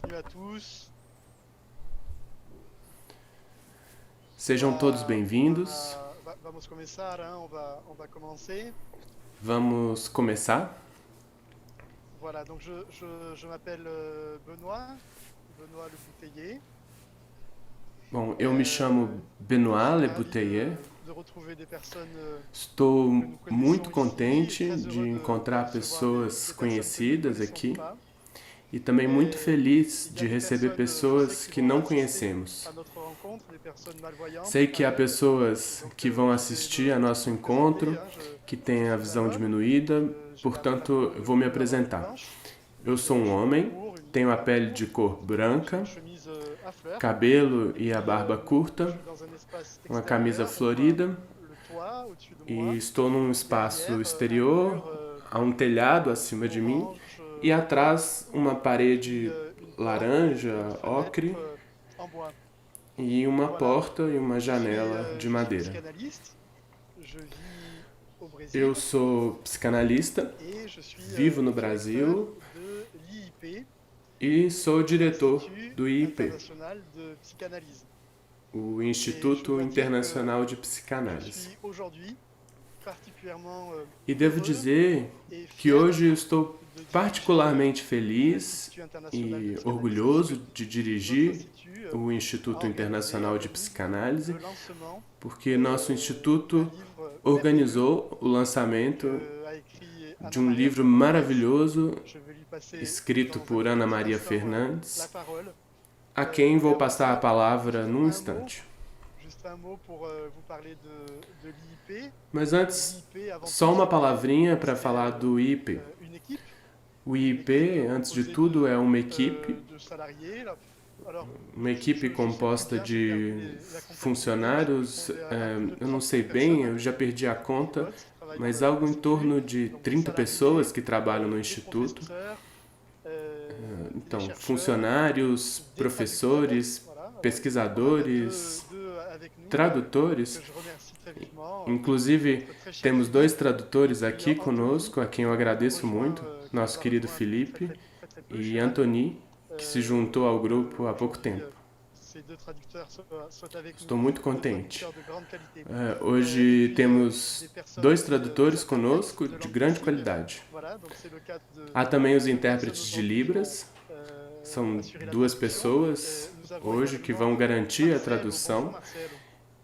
Bienvenue à tous. Sejam todos bem-vindos. Vamos começar, hein? On va commencer. Vamos começar. Voilà, donc je m'appelle Benoît Le Bouteiller. Bom, eu me chamo Je Benoît suis Le ravi Bouteiller. de retrouver des personnes Estou que nous muito connaissons ici et contente très de heureux de encontrar recevoir pessoas des personnes que nous ne conhecidas connaissons aqui pas. e também muito feliz Il y a de des receber personnes, je sais, pessoas qui que vont não assister conhecemos. à notre rencontre, des personnes malvoyantes, Sei que há aveugles. Et pessoas donc, que vão je vais assistir a nosso me présenter, encontro hein. que Je têm a suis un visão homme. diminuída, J'ai la portanto, peau eu vou me bleue avec apresentar. blanche, Eu sou um cheveux homem, courts, tenho a barbe pele de courte. cor J'ai une branca, chemise à fleurs. cabelo Et e a puis, barba je curta, suis dans un espace uma camisa extérieur, donc florida. le toit au-dessus de E moi. estou num Et derrière, espaço un mur exterior, há um telhado acima de mim orange, e ocre. atrás uma Et puis, parede une porte et une laranja, ocre, fenêtre en bois. e uma Voilà. porta e uma janela de Je suis madeira. psychanalyste. Je vis au Brésil Eu sou psicanalista, et je suis vivo no directeur Brasil de l'IIP, e sou diretor l'Institut do IIP, International de Psychanalyse. o Et je Instituto dois dire que Internacional de je Psicanálise. suis aujourd'hui particulièrement E devo heureux dizer et que fier hoje eu estou de diriger particularmente feliz l'Institut International de e Psychanalyse, orgulhoso de notre dirigir institut o Instituto Internacional de organise Psicanálise, le lancement porque nosso d'un instituto livre merveilleux organizou o lançamento que a écrit de Ana um Maria livro Fernandes. maravilhoso Je vais lui passer escrito dans un por tout Ana petit Maria instant la Fernandes, parole. a quem vou Mais avant passar a ça, palavra juste num un mot, instante. juste un mot pour vous parler de l'IIP. Mas antes, L'IIP, avant só tout, uma palavrinha para c'était falar do IIP. une équipe. O Une équipe IIP, antes de composée tudo, é uma equipe, de salariés. Alors, uma equipe je sais plus composta bien, j'ai perdu de la comptabilité, mais funcionários, je vais répondre à plus de eu não 30 sei bem, personnes eu já perdi a conta, remotes qui travaillent mas dans algo em l'Institut. torno de Donc, des 30 pessoas salariés, que trabalham no des Instituto. professeurs, des Então, chercheurs, funcionários, des traducteurs. professores, Voilà. Alors, on en a pesquisadores, deux avec nous, tradutores. que je remercie très vivement. Inclusive, Notre très cher temos Philippe, dois tradutores et aqui puis Anthony, conosco, a quem eu qui nous agradeço rejoint, muito, nosso qui nous a querido rejoint Felipe très peu, e Chirac. Anthony, que se juntou ao grupo há pouco Aujourd'hui, tempo. ces deux traducteurs soient avec Estou nous, muito deux contente. traducteurs de grande qualité. Et Hoje puis, temos des personnes dois aussi, tradutores interprètes conosco de de langue grande des signes. qualidade. Voilà, donc c'est le cas Há também os de intérpretes de personnes aujourd'hui qui Libras, vont são assurer la duas traduction. pessoas Nous avons hoje que également vão garantir a Marcelo. Bonjour tradução. Marcelo.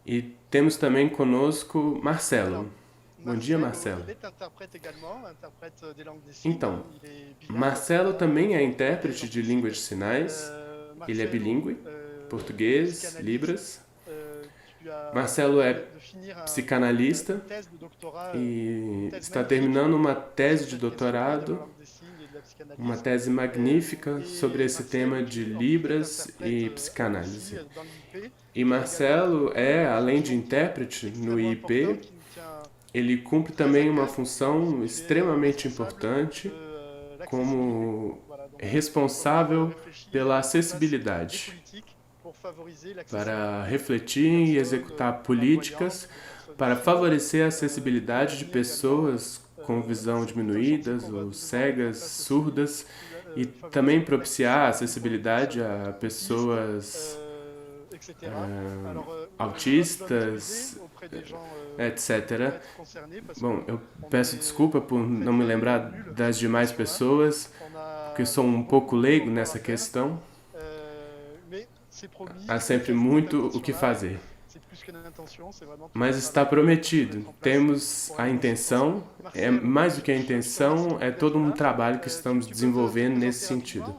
E temos também conosco Marcelo. Alors, Bom dia, Marcelo, Marcelo. il est interprète également, interprète des langues des signes. Então, Il est bilingue, Marcelo também é portugais, intérprete de anglais. língua de sinais. Ele é Marcelo, bilíngue, português, psychanalyste. Libras. Tu as Marcelo é de finir psicanalista une thèse de doctorat, e thèse está magnifique terminando uma tese sur de cette question-là de la doutorado, langue des signes et de la psychanalyse. uma tese magnífica sobre esse tema de Marcelo, Libras en plus, e interprète psicanálise. aussi dans l'IIP. E Marcelo é, além de intérprete no Extrêmement IIP, important, qui nous tient ele cumpre très também à uma cœur. função Tu es extremamente responsable importante de l'accessibilité. como Voilà, donc, responsável comment réfléchir pela et mettre en place des acessibilidade, politiques pour favoriser para l'accessibilité refletir e executar políticas para favorecer a acessibilidade de pessoas com visão diminuídas ou cegas, surdas, e também propiciar acessibilidade a pessoas autistas, etc. Bom, eu peço desculpa por não me lembrar das demais pessoas, porque sou um pouco leigo nessa questão. Há sempre muito o que fazer. Mas está prometido. Temos a intenção, é mais do que a intenção, é todo um trabalho que estamos desenvolvendo nesse sentido.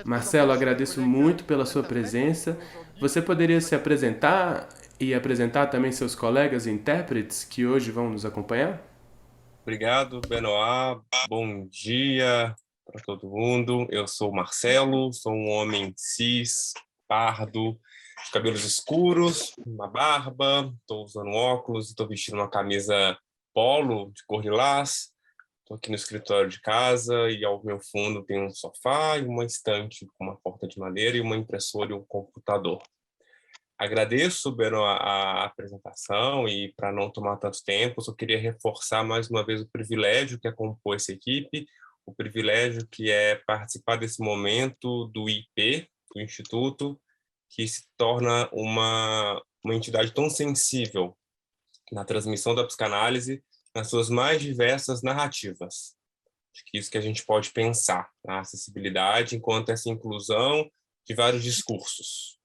Marcelo, agradeço muito pela sua presença. Você poderia se apresentar e apresentar também seus colegas intérpretes que hoje vão nos acompanhar? Obrigado, Benoit. Bom dia para todo mundo. Eu sou Marcelo, sou um homem cis, pardo, de cabelos escuros, uma barba, estou usando óculos, estou vestindo uma camisa polo de cor lilás. Estou aqui no escritório de casa e ao meu fundo tem um sofá e uma estante com uma porta de madeira e uma impressora e um computador. Agradeço, Benoit, a apresentação e, para não tomar tanto tempo, só queria reforçar mais uma vez o privilégio que é compor essa equipe, o privilégio que é participar desse momento do IP, do Instituto, que se torna uma entidade tão sensível na transmissão da psicanálise nas suas mais diversas narrativas. Acho que isso que a gente pode pensar, a acessibilidade enquanto essa inclusão de vários discursos.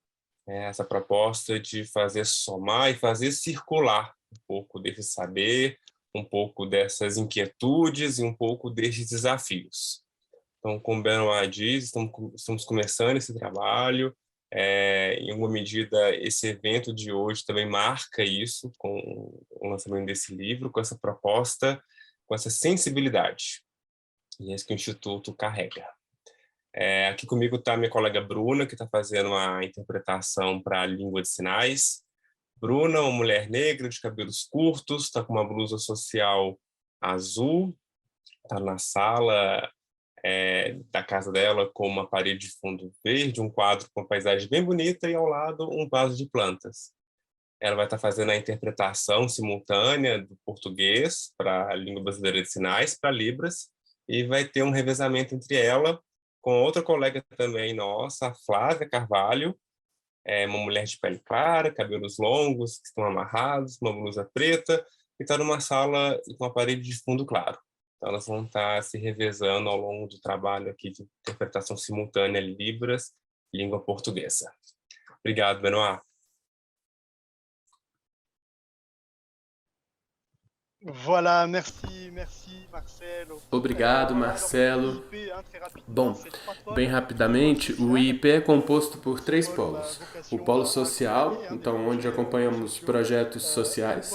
Essa proposta de fazer somar e fazer circular um pouco desse saber, um pouco dessas inquietudes e um pouco desses desafios. Então, como o Benoit diz, estamos começando esse trabalho. Em alguma medida, esse evento de hoje também marca isso, com o lançamento desse livro, com essa proposta, com essa sensibilidade. E é isso que o Instituto carrega. Aqui comigo está minha colega Bruna, que está fazendo uma interpretação para a língua de sinais. Bruna, uma mulher negra de cabelos curtos, está com uma blusa social azul, está na sala da casa dela com uma parede de fundo verde, um quadro com uma paisagem bem bonita e ao lado um vaso de plantas. Ela vai estar fazendo a interpretação simultânea do português para a língua brasileira de sinais, para Libras, e vai ter um revezamento entre ela com outra colega também nossa, a Flávia Carvalho, uma mulher de pele clara, cabelos longos, que estão amarrados, uma blusa preta, e está numa sala com uma parede de fundo claro. Então, elas vão estar se revezando ao longo do trabalho aqui de interpretação simultânea Libras, língua portuguesa. Obrigado, Benoit. Voilà, merci Marcelo. Obrigado, Marcelo. Bom, bem rapidamente, o IIP é composto por 3 polos. O polo social, então onde acompanhamos projetos sociais,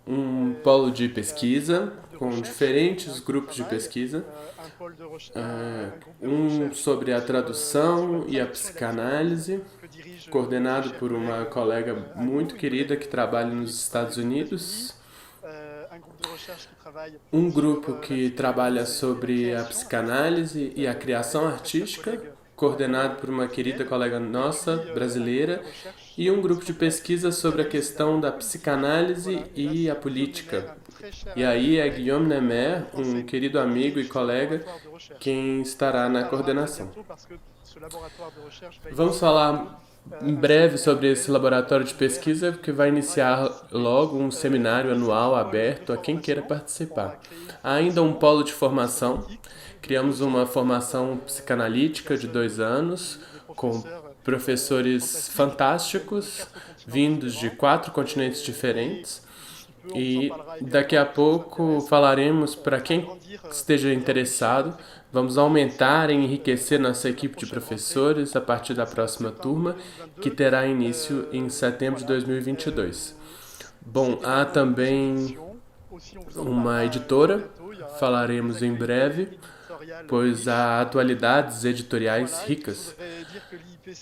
um polo de pesquisa, com diferentes grupos de pesquisa, um sobre a tradução e a psicanálise, coordenado por uma colega muito querida que trabalha nos Estados Unidos, um grupo que trabalha sobre a psicanálise e a criação artística, coordenado por uma querida colega nossa, brasileira, e um grupo de pesquisa sobre a questão da psicanálise e a política. E aí é Guillaume Nemer, um querido amigo e colega, quem estará na coordenação. Vamos falar em breve sobre esse laboratório de pesquisa, que vai iniciar logo um seminário anual aberto a quem queira participar. Há ainda um polo de formação. Criamos uma formação psicanalítica de 2 anos, com professores fantásticos, vindos de 4 continentes diferentes. E daqui a pouco falaremos para quem esteja interessado. Vamos aumentar e enriquecer nossa equipe de professores a partir da próxima turma, que terá início em setembro de 2022. Bom, há também uma editora, falaremos em breve, pois há atualidades editoriais ricas.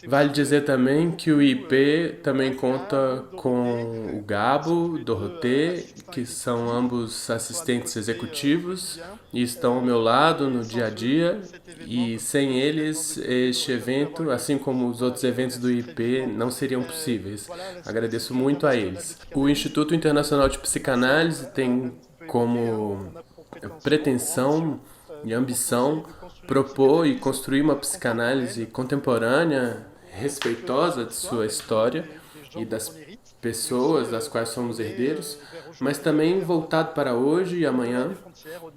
Vale dizer também que o IP também conta com o Gabo, Dorothée, que são ambos assistentes executivos e estão ao meu lado no dia a dia, e sem eles este evento, assim como os outros eventos do IP, não seriam possíveis. Agradeço muito a eles. O Instituto Internacional de Psicanálise tem como pretensão e ambição propor e construir uma psicanálise contemporânea, respeitosa de sua história e das pessoas das quais somos herdeiros, mas também voltado para hoje e amanhã,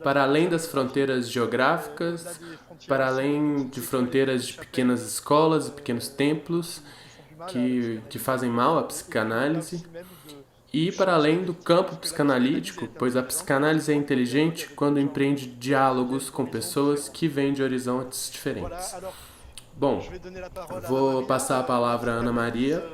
para além das fronteiras geográficas, para além de fronteiras de pequenas escolas e pequenos templos que fazem mal à psicanálise, e para além do campo psicanalítico, pois a psicanálise é inteligente quando empreende diálogos com pessoas que vêm de horizontes diferentes. Bom, vou passar a palavra à Ana Maria.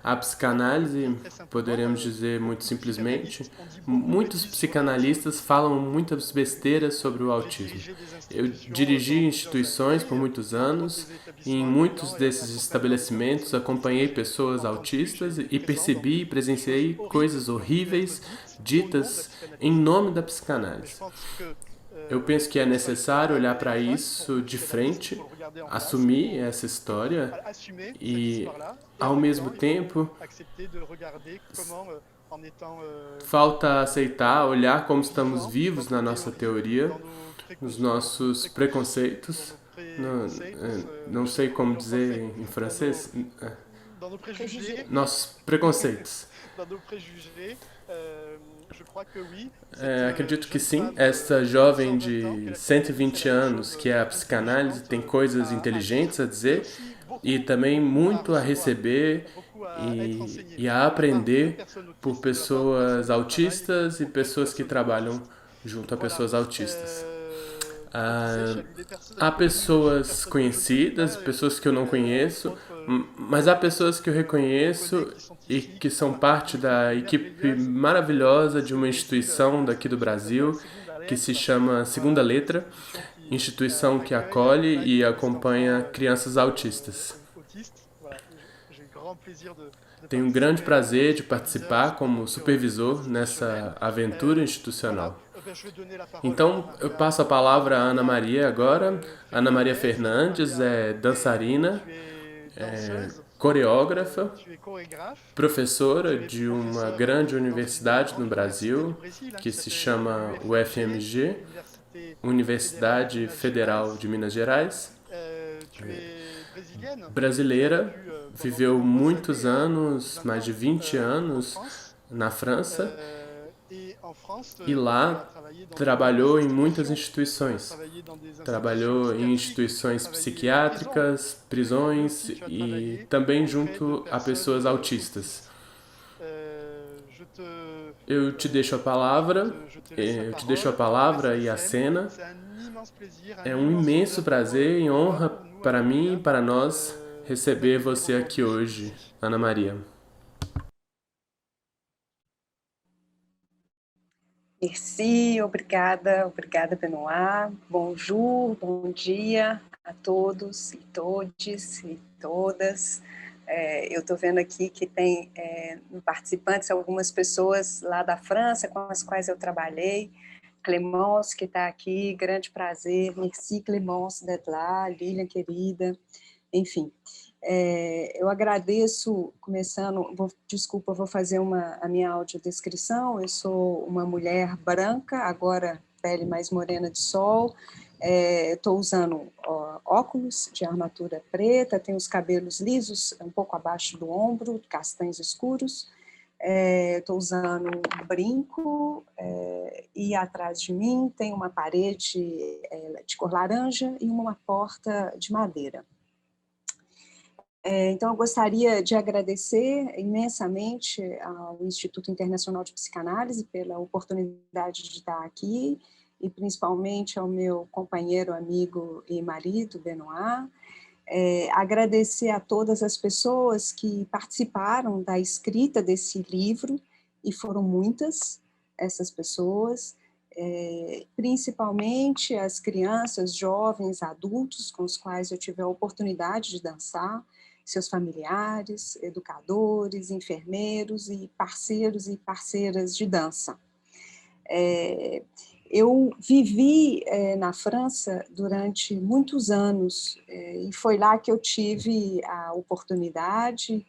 A psicanálise, poderemos dizer muito simplesmente, muitos psicanalistas falam muitas besteiras sobre o autismo. Eu dirigi instituições por muitos anos e em muitos desses estabelecimentos acompanhei pessoas autistas e percebi e presenciei coisas horríveis ditas em nome da psicanálise. Eu penso que é necessário olhar para isso de frente, assumir essa história e, ao mesmo tempo, Falta aceitar, olhar como estamos vivos na nossa teoria, nos nossos preconceitos. Não sei como dizer em francês. Nossos preconceitos. Acredito que sim. Essa jovem de 120 anos, que é a psicanálise, tem coisas inteligentes a dizer e também muito a receber e a aprender por pessoas autistas e pessoas que trabalham junto a pessoas autistas. Há pessoas conhecidas, pessoas que eu não conheço, mas há pessoas que eu reconheço e que são parte da equipe maravilhosa de uma instituição daqui do Brasil que se chama Segunda Letra, instituição que acolhe e acompanha crianças autistas. Tenho um grande prazer de participar como supervisor nessa aventura institucional. Então, eu passo a palavra à Ana Maria agora. Ana Maria Fernandes é dançarina, coreógrafa, professora de uma grande universidade no Brasil, que se chama UFMG, Universidade Federal de Minas Gerais. Brasileira, viveu muitos anos, mais de 20 anos, na França, e lá trabalhou em muitas instituições. Trabalhou em instituições psiquiátricas, prisões e também junto a pessoas autistas. Eu te deixo a palavra e a cena. É um imenso prazer e honra para mim e para nós receber você aqui hoje, Ana Maria. Merci, obrigada, Benoit. Bonjour, bom dia a todos e todes e todas. Eu estou vendo aqui que tem participantes, algumas pessoas lá da França com as quais eu trabalhei. Clemence, que está aqui, grande prazer. Merci, Clemence, d'être lá. Lilian, querida. Enfim, eu agradeço, começando, desculpa, vou fazer a minha audiodescrição. Eu sou uma mulher branca, agora pele mais morena de sol, estou usando óculos de armatura preta, tenho os cabelos lisos, um pouco abaixo do ombro, castanhos escuros, estou usando um brinco, e atrás de mim tem uma parede de cor laranja e uma porta de madeira. Então, eu gostaria de agradecer imensamente ao Instituto Internacional de Psicanálise pela oportunidade de estar aqui, e principalmente ao meu companheiro, amigo e marido, Benoit. Agradecer a todas as pessoas que participaram da escrita desse livro, e foram muitas essas pessoas, principalmente as crianças, jovens, adultos com os quais eu tive a oportunidade de dançar, seus familiares, educadores, enfermeiros e parceiros e parceiras de dança. Eu vivi na França durante muitos anos, e foi lá que eu tive a oportunidade,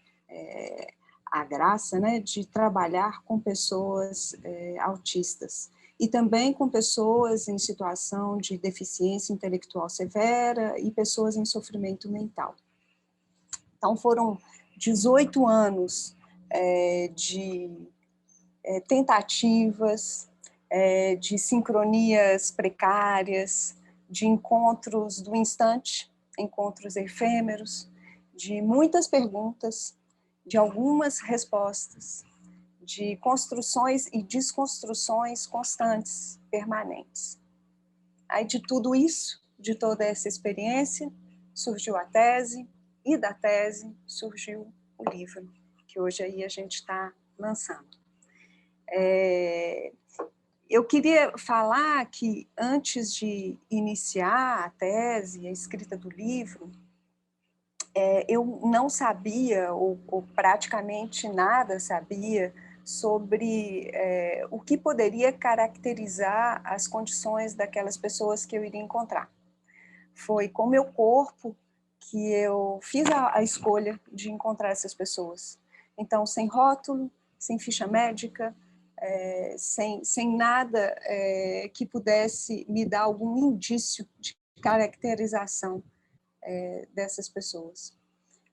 a graça, né, de trabalhar com pessoas autistas, e também com pessoas em situação de deficiência intelectual severa e pessoas em sofrimento mental. Então, foram 18 anos de tentativas, de sincronias precárias, de encontros do instante, encontros efêmeros, de muitas perguntas, de algumas respostas, de construções e desconstruções constantes, permanentes. Aí, de tudo isso, de toda essa experiência, surgiu a tese, e da tese surgiu o livro, que hoje aí a gente está lançando. Eu queria falar que, antes de iniciar a tese, a escrita do livro, eu não sabia, ou praticamente nada sabia, sobre o que poderia caracterizar as condições daquelas pessoas que eu iria encontrar. Foi com o meu corpo que eu fiz a escolha de encontrar essas pessoas. Então, sem rótulo, sem ficha médica, sem nada que pudesse me dar algum indício de caracterização dessas pessoas.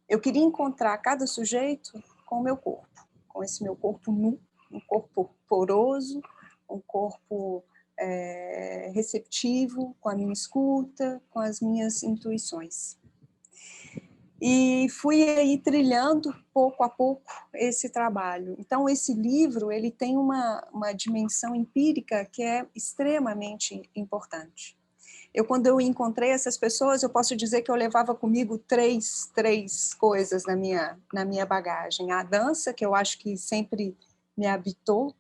Eu queria encontrar cada sujeito com o meu corpo, com esse meu corpo nu, um corpo poroso, um corpo receptivo, com a minha escuta, com as minhas intuições. E fui aí trilhando, pouco a pouco, esse trabalho. Então, esse livro ele tem uma dimensão empírica que é extremamente importante. Quando eu encontrei essas pessoas, eu posso dizer que eu levava comigo três coisas na minha bagagem. A dança, que eu acho que sempre me habitou,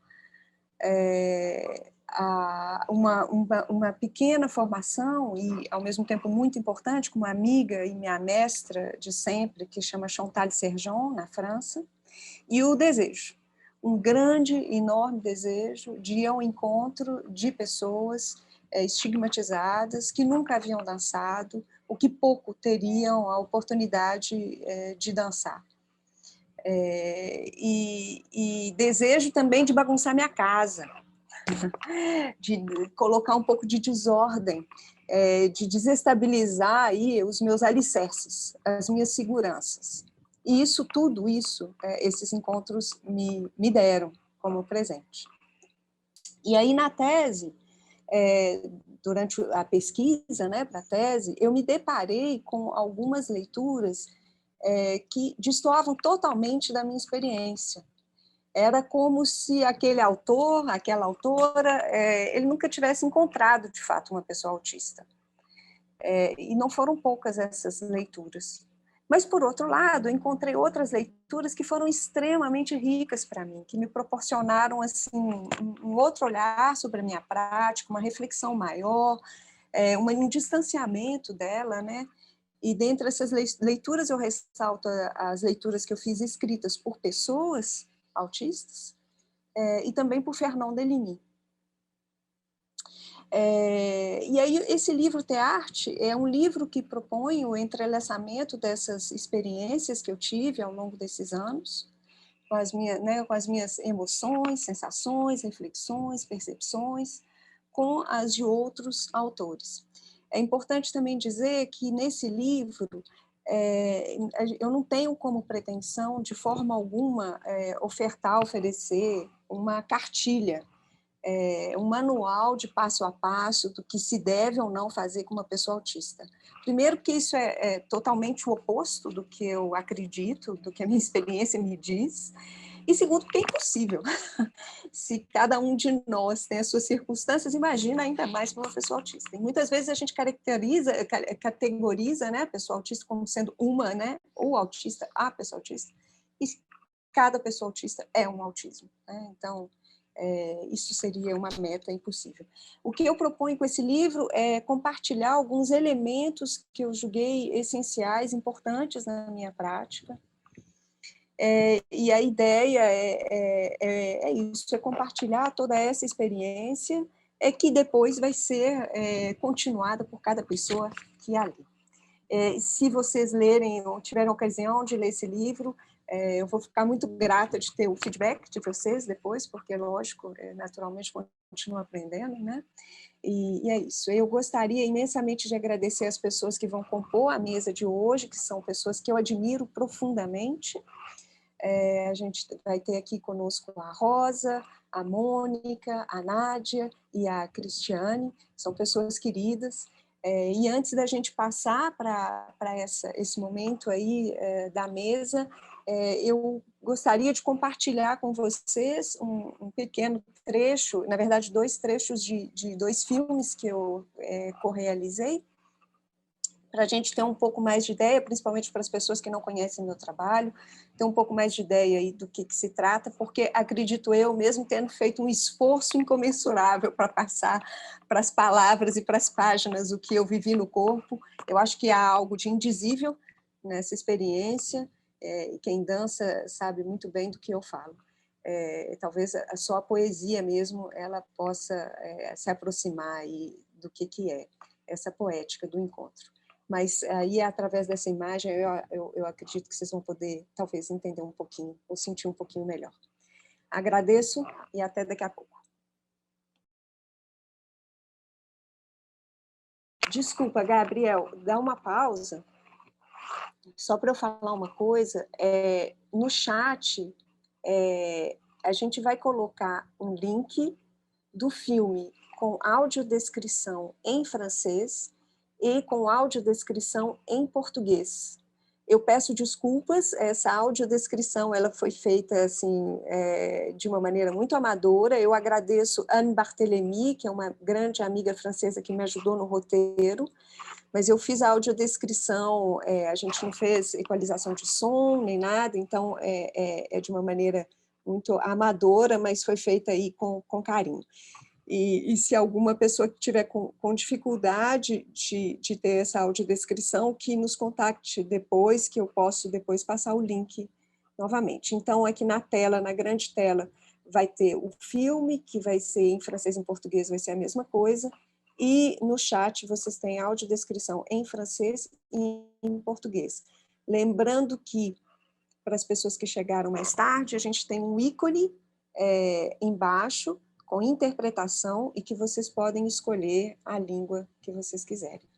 uma pequena formação e, ao mesmo tempo, muito importante, com uma amiga e minha mestra de sempre, que chama Chantal Sergent, na França, e o desejo, um grande, enorme desejo de ir ao encontro de pessoas estigmatizadas, que nunca haviam dançado, ou que pouco teriam a oportunidade de dançar. E desejo também de bagunçar minha casa, de colocar um pouco de desordem, de desestabilizar aí os meus alicerces, as minhas seguranças. E tudo isso, esses encontros me deram como presente. E aí, na tese, durante a pesquisa, né, para a tese, eu me deparei com algumas leituras que destoavam totalmente da minha experiência. Era como se aquele autor, aquela autora, ele nunca tivesse encontrado, de fato, uma pessoa autista. E não foram poucas essas leituras. Mas, por outro lado, eu encontrei outras leituras que foram extremamente ricas para mim, que me proporcionaram assim, um outro olhar sobre a minha prática, uma reflexão maior, um distanciamento dela, né? E dentre essas leituras eu ressalto as leituras que eu fiz escritas por pessoas autistas e também por Fernand Deligny. E aí esse livro Tearte é um livro que propõe o entrelaçamento dessas experiências que eu tive ao longo desses anos, com as minhas emoções, sensações, reflexões, percepções, com as de outros autores. É importante também dizer que nesse livro eu não tenho como pretensão, de forma alguma, oferecer uma cartilha, um manual de passo a passo do que se deve ou não fazer com uma pessoa autista. Primeiro, porque isso é totalmente o oposto do que eu acredito, do que a minha experiência me diz. E segundo, porque é impossível. Se cada um de nós tem as suas circunstâncias, imagina ainda mais para uma pessoa autista. E muitas vezes a gente categoriza, né, a pessoa autista como sendo uma, né, o autista, a pessoa autista. E cada pessoa autista é um autismo, né? Então, isso seria uma meta impossível. O que eu proponho com esse livro é compartilhar alguns elementos que eu julguei essenciais, importantes na minha prática. E a ideia é isso, é compartilhar toda essa experiência, que depois vai ser continuada por cada pessoa que a lê. Se vocês lerem ou tiverem ocasião de ler esse livro, eu vou ficar muito grata de ter o feedback de vocês depois, porque, lógico, naturalmente continuo aprendendo, né? E é isso. Eu gostaria imensamente de agradecer as pessoas que vão compor a mesa de hoje, que são pessoas que eu admiro profundamente. A gente vai ter aqui conosco a Rosa, a Mônica, a Nádia e a Cristiane, são pessoas queridas. E antes da gente passar para esse momento aí da mesa, eu gostaria de compartilhar com vocês um pequeno trecho, na verdade, 2 trechos de 2 filmes que eu correalizei, para a gente ter um pouco mais de ideia, principalmente para as pessoas que não conhecem meu trabalho, ter um pouco mais de ideia aí do que se trata, porque acredito eu, mesmo tendo feito um esforço incomensurável para passar para as palavras e para as páginas o que eu vivi no corpo, eu acho que há algo de indizível nessa experiência, e quem dança sabe muito bem do que eu falo. Talvez só a poesia mesmo ela possa se aproximar aí do que é essa poética do encontro. Mas aí, através dessa imagem, eu acredito que vocês vão poder, talvez, entender um pouquinho, ou sentir um pouquinho melhor. Agradeço e até daqui a pouco. Desculpa, Gabriel, dá uma pausa, só para eu falar uma coisa. No chat, a gente vai colocar um link do filme com audiodescrição em francês e com audiodescrição em português. Eu peço desculpas, essa audiodescrição ela foi feita assim, de uma maneira muito amadora. Eu agradeço Anne Barthélemy, que é uma grande amiga francesa que me ajudou no roteiro, mas eu fiz a audiodescrição, a gente não fez equalização de som nem nada, então é de uma maneira muito amadora, mas foi feita aí com carinho. E se alguma pessoa que tiver com dificuldade de ter essa audiodescrição, que nos contacte depois, que eu posso depois passar o link novamente. Então, aqui na tela, na grande tela, vai ter o filme, que vai ser em francês e em português, vai ser a mesma coisa, e no chat vocês têm audiodescrição em francês e em português. Lembrando que, para as pessoas que chegaram mais tarde, a gente tem um ícone embaixo, com interpretação, e que vocês podem escolher a língua que vocês quiserem.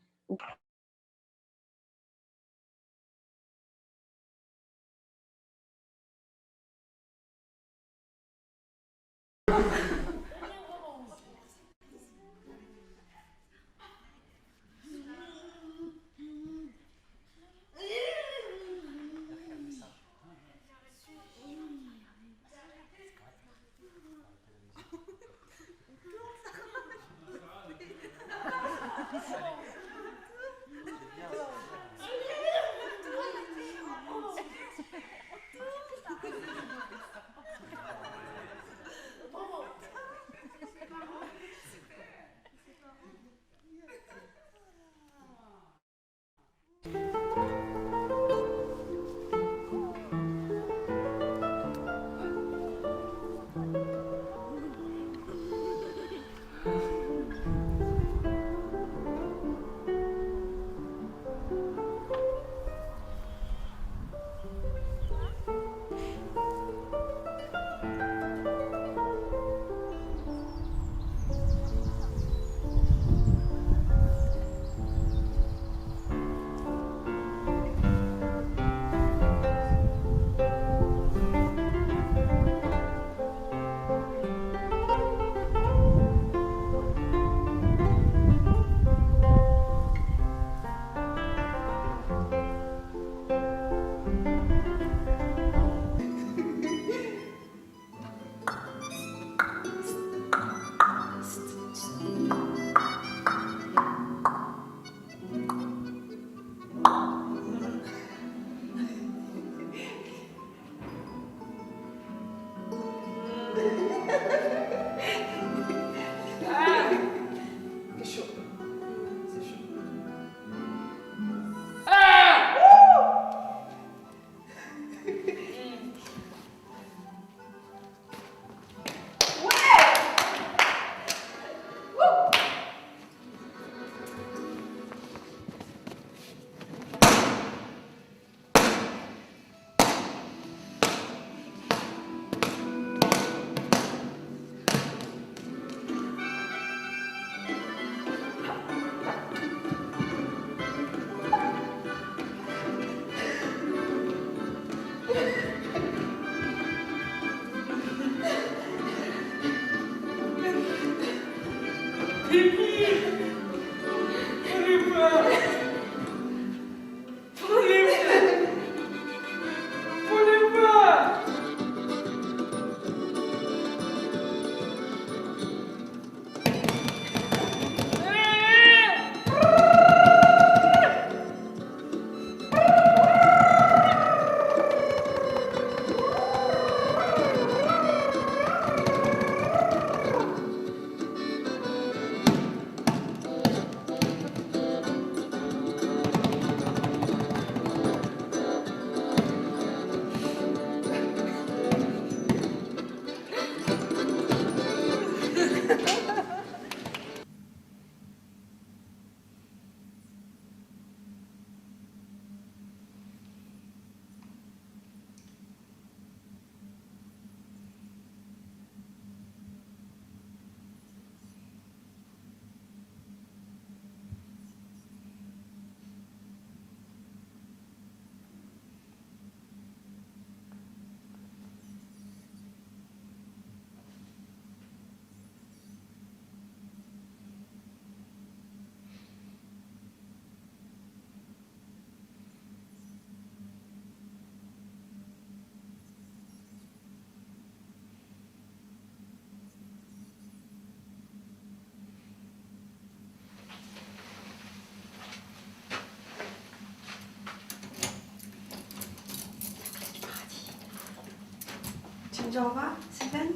Au revoir, Sylvain.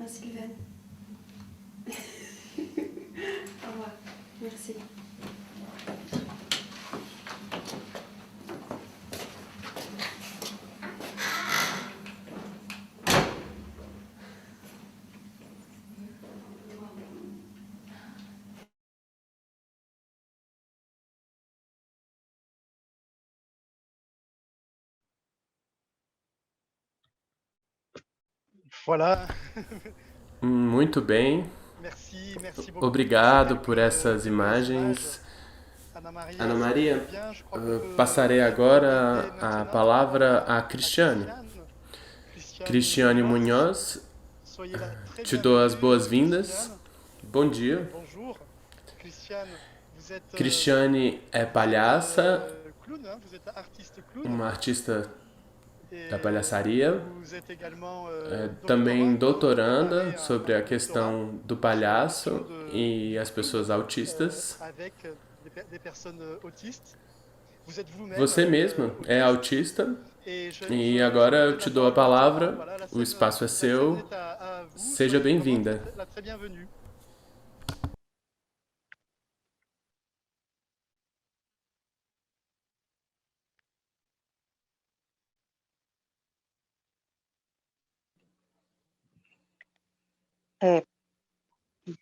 Sylvain. Au revoir. Merci. Voilà. Muito bem. Merci beaucoup. Obrigado por essas imagens. Ana Maria, passarei agora a palavra a Cristiane. Cristiane Munhoz, te dou as boas-vindas. Bom dia. Cristiane é palhaça, uma artista da palhaçaria, também doutoranda sobre a questão do palhaço e as pessoas autistas. Você mesma é autista e agora eu te dou a palavra, o espaço é seu, seja bem-vinda.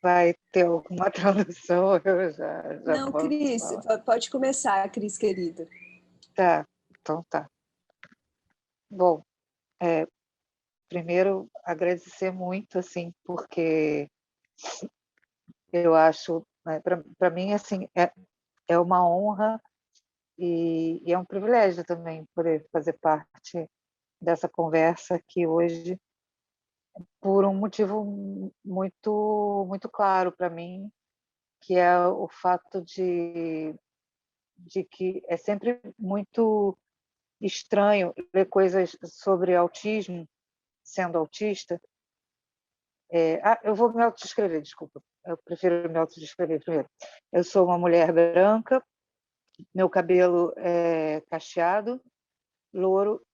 Vai ter alguma tradução? Eu já Não, Cris, pode começar, Cris, querida. Tá, então tá. Bom, primeiro agradecer muito, assim, porque eu acho, né, para mim, assim, é uma honra e é um privilégio também poder fazer parte dessa conversa aqui hoje, por um motivo muito claro para mim, que é o fato de que é sempre muito estranho ler coisas sobre autismo, sendo autista. Eu vou me autodescrever, desculpa. Eu prefiro me autodescrever primeiro. Eu sou uma mulher branca, meu cabelo é cacheado, louro,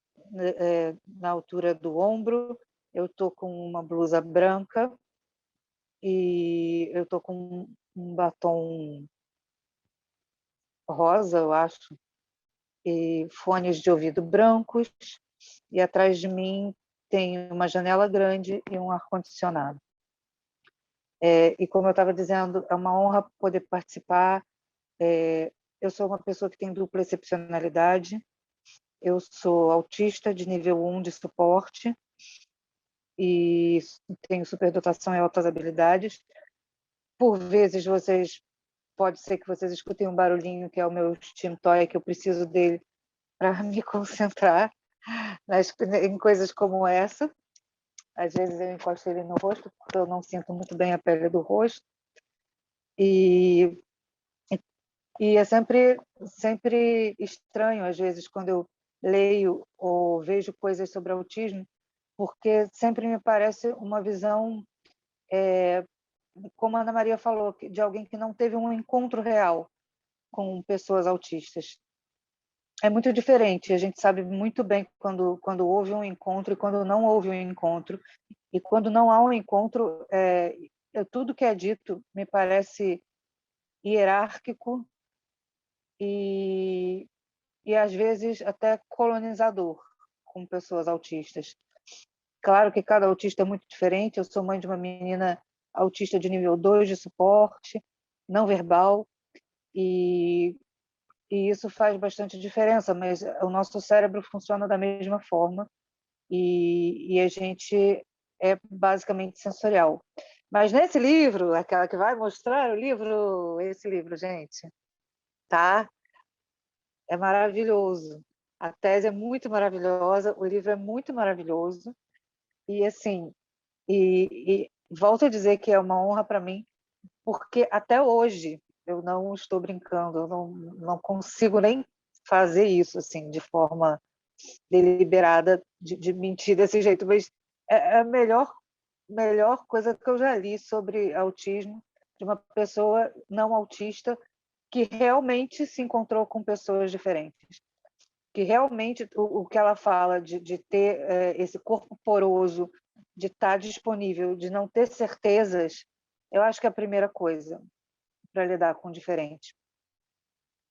na altura do ombro, eu estou com uma blusa branca e eu estou com um batom rosa, eu acho, e fones de ouvido brancos, e atrás de mim tem uma janela grande e um ar-condicionado. E como eu estava dizendo, é uma honra poder participar. Eu sou uma pessoa que tem dupla excepcionalidade, eu sou autista de nível 1 de suporte e tenho superdotação e altas habilidades. Por vezes, pode ser que vocês escutem um barulhinho, que é o meu Steam Toy, que eu preciso dele para me concentrar em coisas como essa. Às vezes eu encosto ele no rosto, porque eu não sinto muito bem a pele do rosto. E é sempre estranho, às vezes, quando eu leio ou vejo coisas sobre autismo, porque sempre me parece uma visão, como a Ana Maria falou, de alguém que não teve um encontro real com pessoas autistas. É muito diferente, a gente sabe muito bem quando houve um encontro e quando não houve um encontro. E quando não há um encontro, tudo que é dito me parece hierárquico e às vezes até colonizador com pessoas autistas. Claro que cada autista é muito diferente. Eu sou mãe de uma menina autista de nível 2 de suporte, não verbal, e isso faz bastante diferença, mas o nosso cérebro funciona da mesma forma e a gente é basicamente sensorial. Mas nesse livro, aquela que vai mostrar o livro, esse livro, gente, tá? É maravilhoso. A tese é muito maravilhosa, o livro é muito maravilhoso e assim, volto a dizer que é uma honra para mim, porque até hoje eu não estou brincando, eu não consigo nem fazer isso assim de forma deliberada, de mentir desse jeito, mas é a melhor coisa que eu já li sobre autismo, de uma pessoa não autista que realmente se encontrou com pessoas diferentes. que realmente o que ela fala de ter esse corpo poroso, de estar disponível, de não ter certezas, eu acho que é a primeira coisa para lidar com o diferente.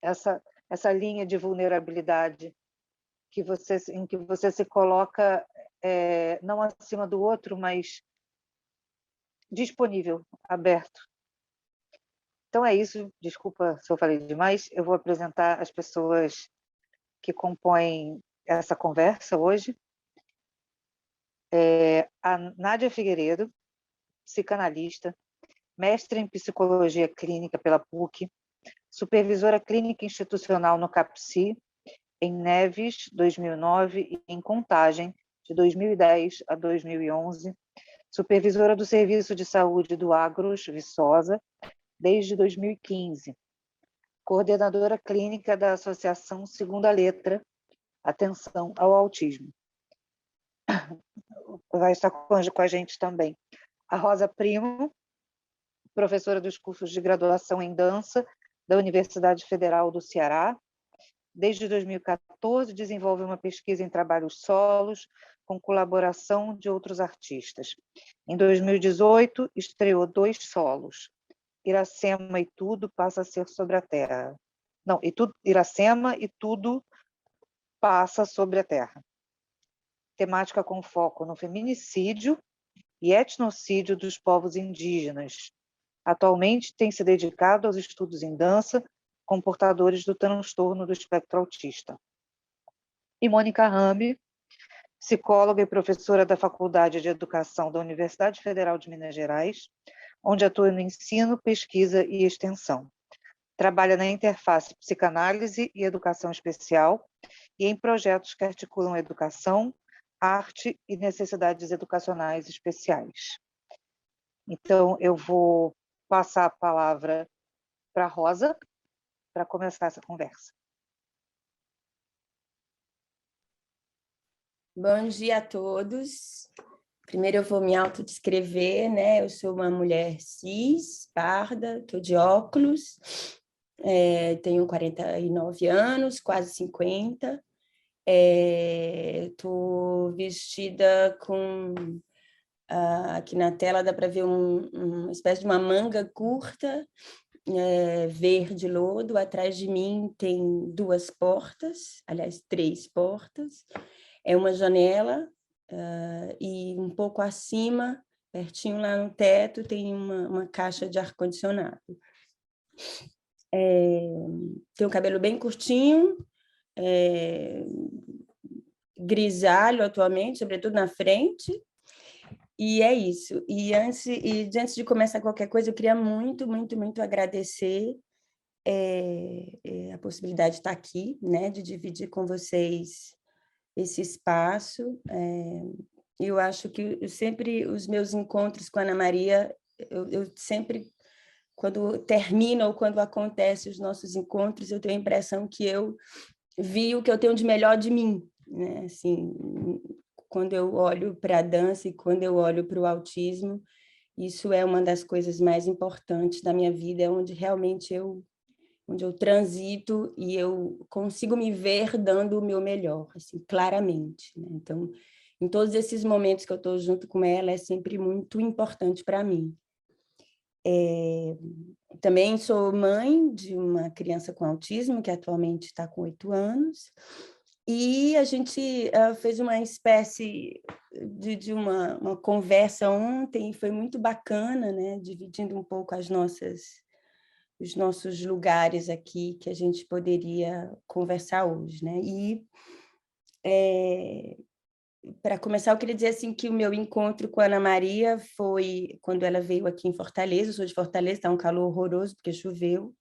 Essa linha de vulnerabilidade em que você se coloca não acima do outro, mas disponível, aberto. Então é isso, desculpa se eu falei demais, eu vou apresentar as pessoas que compõem essa conversa hoje. A Nádia Figueiredo, psicanalista, mestre em psicologia clínica pela PUC, supervisora clínica institucional no CAPSI, em Neves, 2009, e em Contagem, de 2010 a 2011, supervisora do Serviço de Saúde do Agros, Viçosa, desde 2015, coordenadora clínica da Associação Segunda Letra, Atenção ao Autismo. Vai estar com a gente também a Rosa Primo, professora dos cursos de graduação em dança da Universidade Federal do Ceará. Desde 2014, desenvolve uma pesquisa em trabalhos solos, com colaboração de outros artistas. Em 2018, estreou 2 solos, Iracema e Tudo Passa a Ser Sobre a Terra. Não, Iracema e Tudo Passa Sobre a Terra. Temática com foco no feminicídio e etnocídio dos povos indígenas. Atualmente tem se dedicado aos estudos em dança com portadores do transtorno do espectro autista. E Mônica Rambi, psicóloga e professora da Faculdade de Educação da Universidade Federal de Minas Gerais, onde atua no ensino, pesquisa e extensão. Trabalha na interface psicanálise e educação especial e em projetos que articulam educação, arte e necessidades educacionais especiais. Então, eu vou passar a palavra para a Rosa, para começar essa conversa. Bom dia a todos. Primeiro eu vou me autodescrever, né? Eu sou uma mulher cis, parda, estou de óculos, tenho 49 anos, quase 50. Estou vestida com... aqui na tela dá para ver uma espécie de uma manga curta, verde lodo. Atrás de mim tem 2 portas, aliás, 3 portas. É uma janela e um pouco acima, pertinho lá no teto, tem uma caixa de ar-condicionado. Tenho o cabelo bem curtinho, grisalho atualmente, sobretudo na frente. E é isso. E antes de começar qualquer coisa, eu queria muito, muito, muito agradecer a possibilidade de estar aqui, né, de dividir com vocês esse espaço. Eu acho que os meus encontros com a Ana Maria, eu sempre, quando termina ou quando acontecem os nossos encontros, eu tenho a impressão que eu vi o que eu tenho de melhor de mim, né? Assim, quando eu olho para a dança e quando eu olho para o autismo, isso é uma das coisas mais importantes da minha vida, onde realmente onde eu transito e eu consigo me ver dando o meu melhor, assim, claramente, né? Então, em todos esses momentos que eu estou junto com ela, é sempre muito importante para mim. Também sou mãe de uma criança com autismo, que atualmente está com 8 anos, e a gente fez uma espécie de uma conversa ontem, e foi muito bacana, né? Dividindo um pouco os nossos lugares aqui que a gente poderia conversar hoje, né? E, para começar, eu queria dizer assim, que o meu encontro com a Ana Maria foi quando ela veio aqui em Fortaleza. Eu sou de Fortaleza, está um calor horroroso, porque choveu,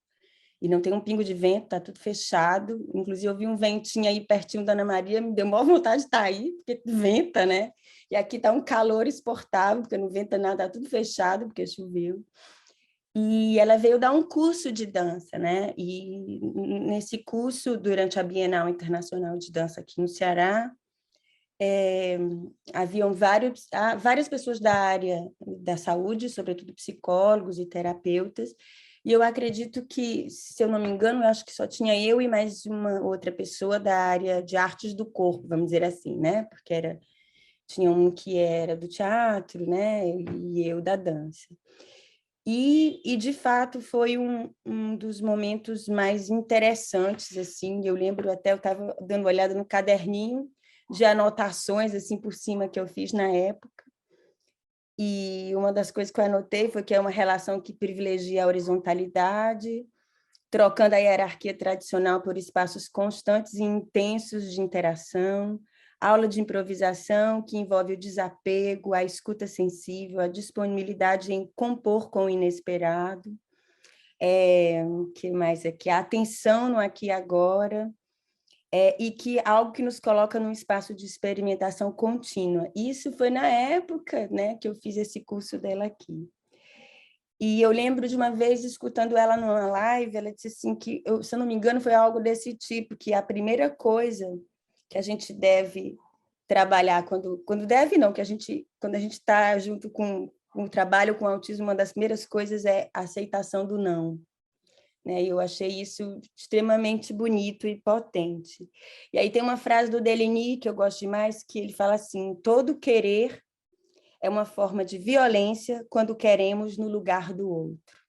e não tem um pingo de vento, está tudo fechado. Inclusive, eu vi um ventinho aí pertinho da Ana Maria, me deu maior vontade de estar aí, porque venta, né? E aqui está um calor exportável, porque não venta nada, está tudo fechado, porque choveu. E ela veio dar um curso de dança, né? E nesse curso, durante a Bienal Internacional de Dança aqui no Ceará, haviam várias pessoas da área da saúde, sobretudo psicólogos e terapeutas, E eu acredito que, se eu não me engano, eu acho que só tinha eu e mais uma outra pessoa da área de artes do corpo, vamos dizer assim, né? Porque tinha um que era do teatro, né? E eu da dança. E de fato, foi um dos momentos mais interessantes, assim. Eu lembro até, eu estava dando uma olhada no caderninho de anotações, assim, por cima, que eu fiz na época. E uma das coisas que eu anotei foi que é uma relação que privilegia a horizontalidade, trocando a hierarquia tradicional por espaços constantes e intensos de interação, aula de improvisação que envolve o desapego, a escuta sensível, a disponibilidade em compor com o inesperado, o que mais aqui? A atenção no aqui e agora, e que algo que nos coloca num espaço de experimentação contínua. Isso foi na época, né, que eu fiz esse curso dela aqui. E eu lembro de uma vez, escutando ela numa live, ela disse assim que, se eu não me engano, foi algo desse tipo, que a primeira coisa que a gente deve trabalhar, quando deve não, quando a gente está junto com o trabalho com o autismo, uma das primeiras coisas é a aceitação do não. Né? E eu achei isso extremamente bonito e potente. E aí tem uma frase do Deligny, que eu gosto demais, que ele fala assim: todo querer é uma forma de violência quando queremos no lugar do outro.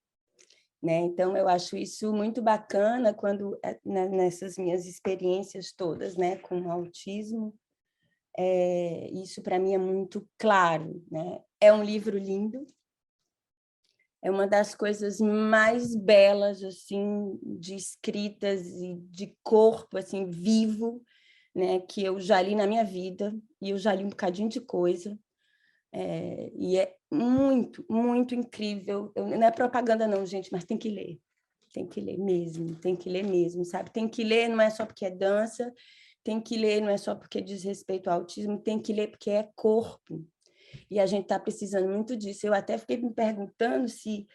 Né? Então, eu acho isso muito bacana quando, nessas minhas experiências todas, né, com o autismo, isso para mim é muito claro. Né? É um livro lindo, é uma das coisas mais belas, assim, de escritas e de corpo, assim, vivo, né, que eu já li na minha vida, e eu já li um bocadinho de coisa, e é muito, muito incrível. Não é propaganda não, gente, mas tem que ler mesmo, sabe? Tem que ler, não é só porque é dança, tem que ler, não é só porque diz respeito ao autismo, tem que ler porque é corpo. E a gente está precisando muito disso. Eu até fiquei me perguntando se,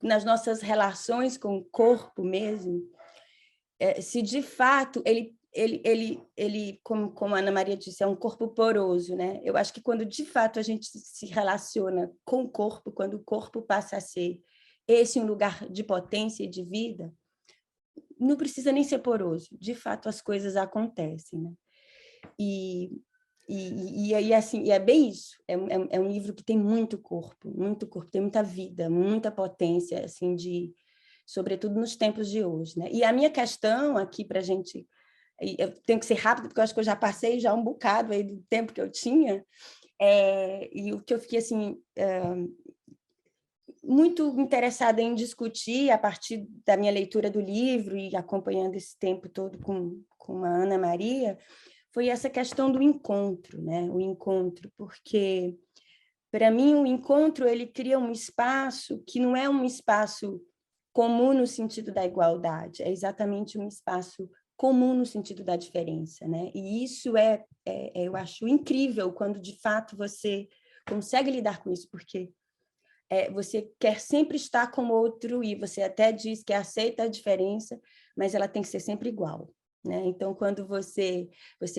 nas nossas relações com o corpo mesmo, se de fato ele como a Ana Maria disse, é um corpo poroso, né? Eu acho que quando de fato a gente se relaciona com o corpo, quando o corpo passa a ser esse um lugar de potência e de vida, não precisa nem ser poroso, de fato as coisas acontecem, né? E aí, assim, é bem isso, é um livro que tem muito corpo, tem muita vida, muita potência, assim, sobretudo nos tempos de hoje, né? E a minha questão aqui para a gente, eu tenho que ser rápida, porque eu acho que eu já passei já um bocado aí do tempo que eu tinha, e o que eu fiquei, assim, muito interessada em discutir a partir da minha leitura do livro e acompanhando esse tempo todo com a Ana Maria, foi essa questão do encontro, né? O encontro, porque, para mim, o encontro ele cria um espaço que não é um espaço comum no sentido da igualdade, é exatamente um espaço comum no sentido da diferença, né? E isso eu acho incrível quando, de fato, você consegue lidar com isso, porque você quer sempre estar com o outro e você até diz que aceita a diferença, mas ela tem que ser sempre igual. Né? Então, quando você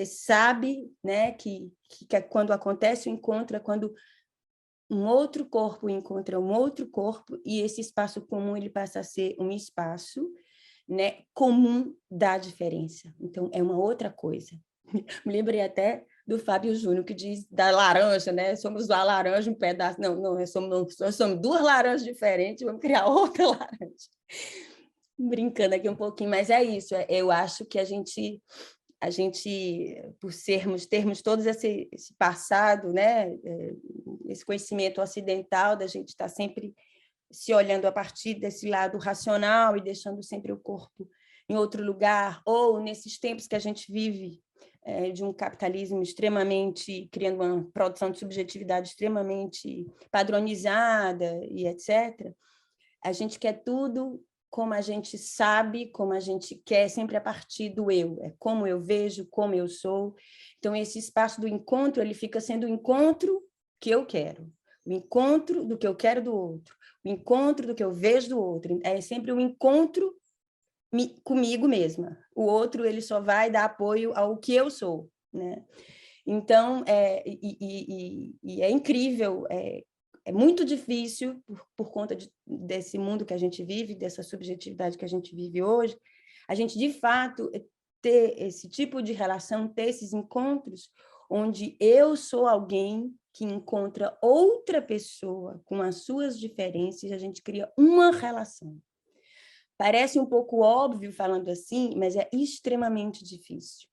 sabe, né, que quando acontece o encontro, é quando um outro corpo encontra um outro corpo e esse espaço comum ele passa a ser um espaço, né, comum da diferença. Então, é uma outra coisa. Me lembrei até do Fábio Júnior, que diz da laranja, né? Somos uma laranja, um pedaço. Não, nós somos duas laranjas diferentes, vamos criar outra laranja. Brincando aqui um pouquinho, mas é isso. Eu acho que a gente por termos todos esse passado, né? Esse conhecimento ocidental, da gente estar sempre se olhando a partir desse lado racional e deixando sempre o corpo em outro lugar, ou nesses tempos que a gente vive, de um capitalismo extremamente, criando uma produção de subjetividade extremamente padronizada e etc., a gente quer tudo como a gente sabe, como a gente quer, sempre a partir do eu, é como eu vejo, como eu sou. Então, esse espaço do encontro, ele fica sendo o encontro que eu quero, o encontro do que eu quero do outro, o encontro do que eu vejo do outro, é sempre um encontro comigo mesma. O outro, ele só vai dar apoio ao que eu sou, né? Então, é incrível é muito difícil, por conta desse mundo que a gente vive, dessa subjetividade que a gente vive hoje, a gente, de fato, ter esse tipo de relação, ter esses encontros, onde eu sou alguém que encontra outra pessoa com as suas diferenças e a gente cria uma relação. Parece um pouco óbvio falando assim, mas é extremamente difícil,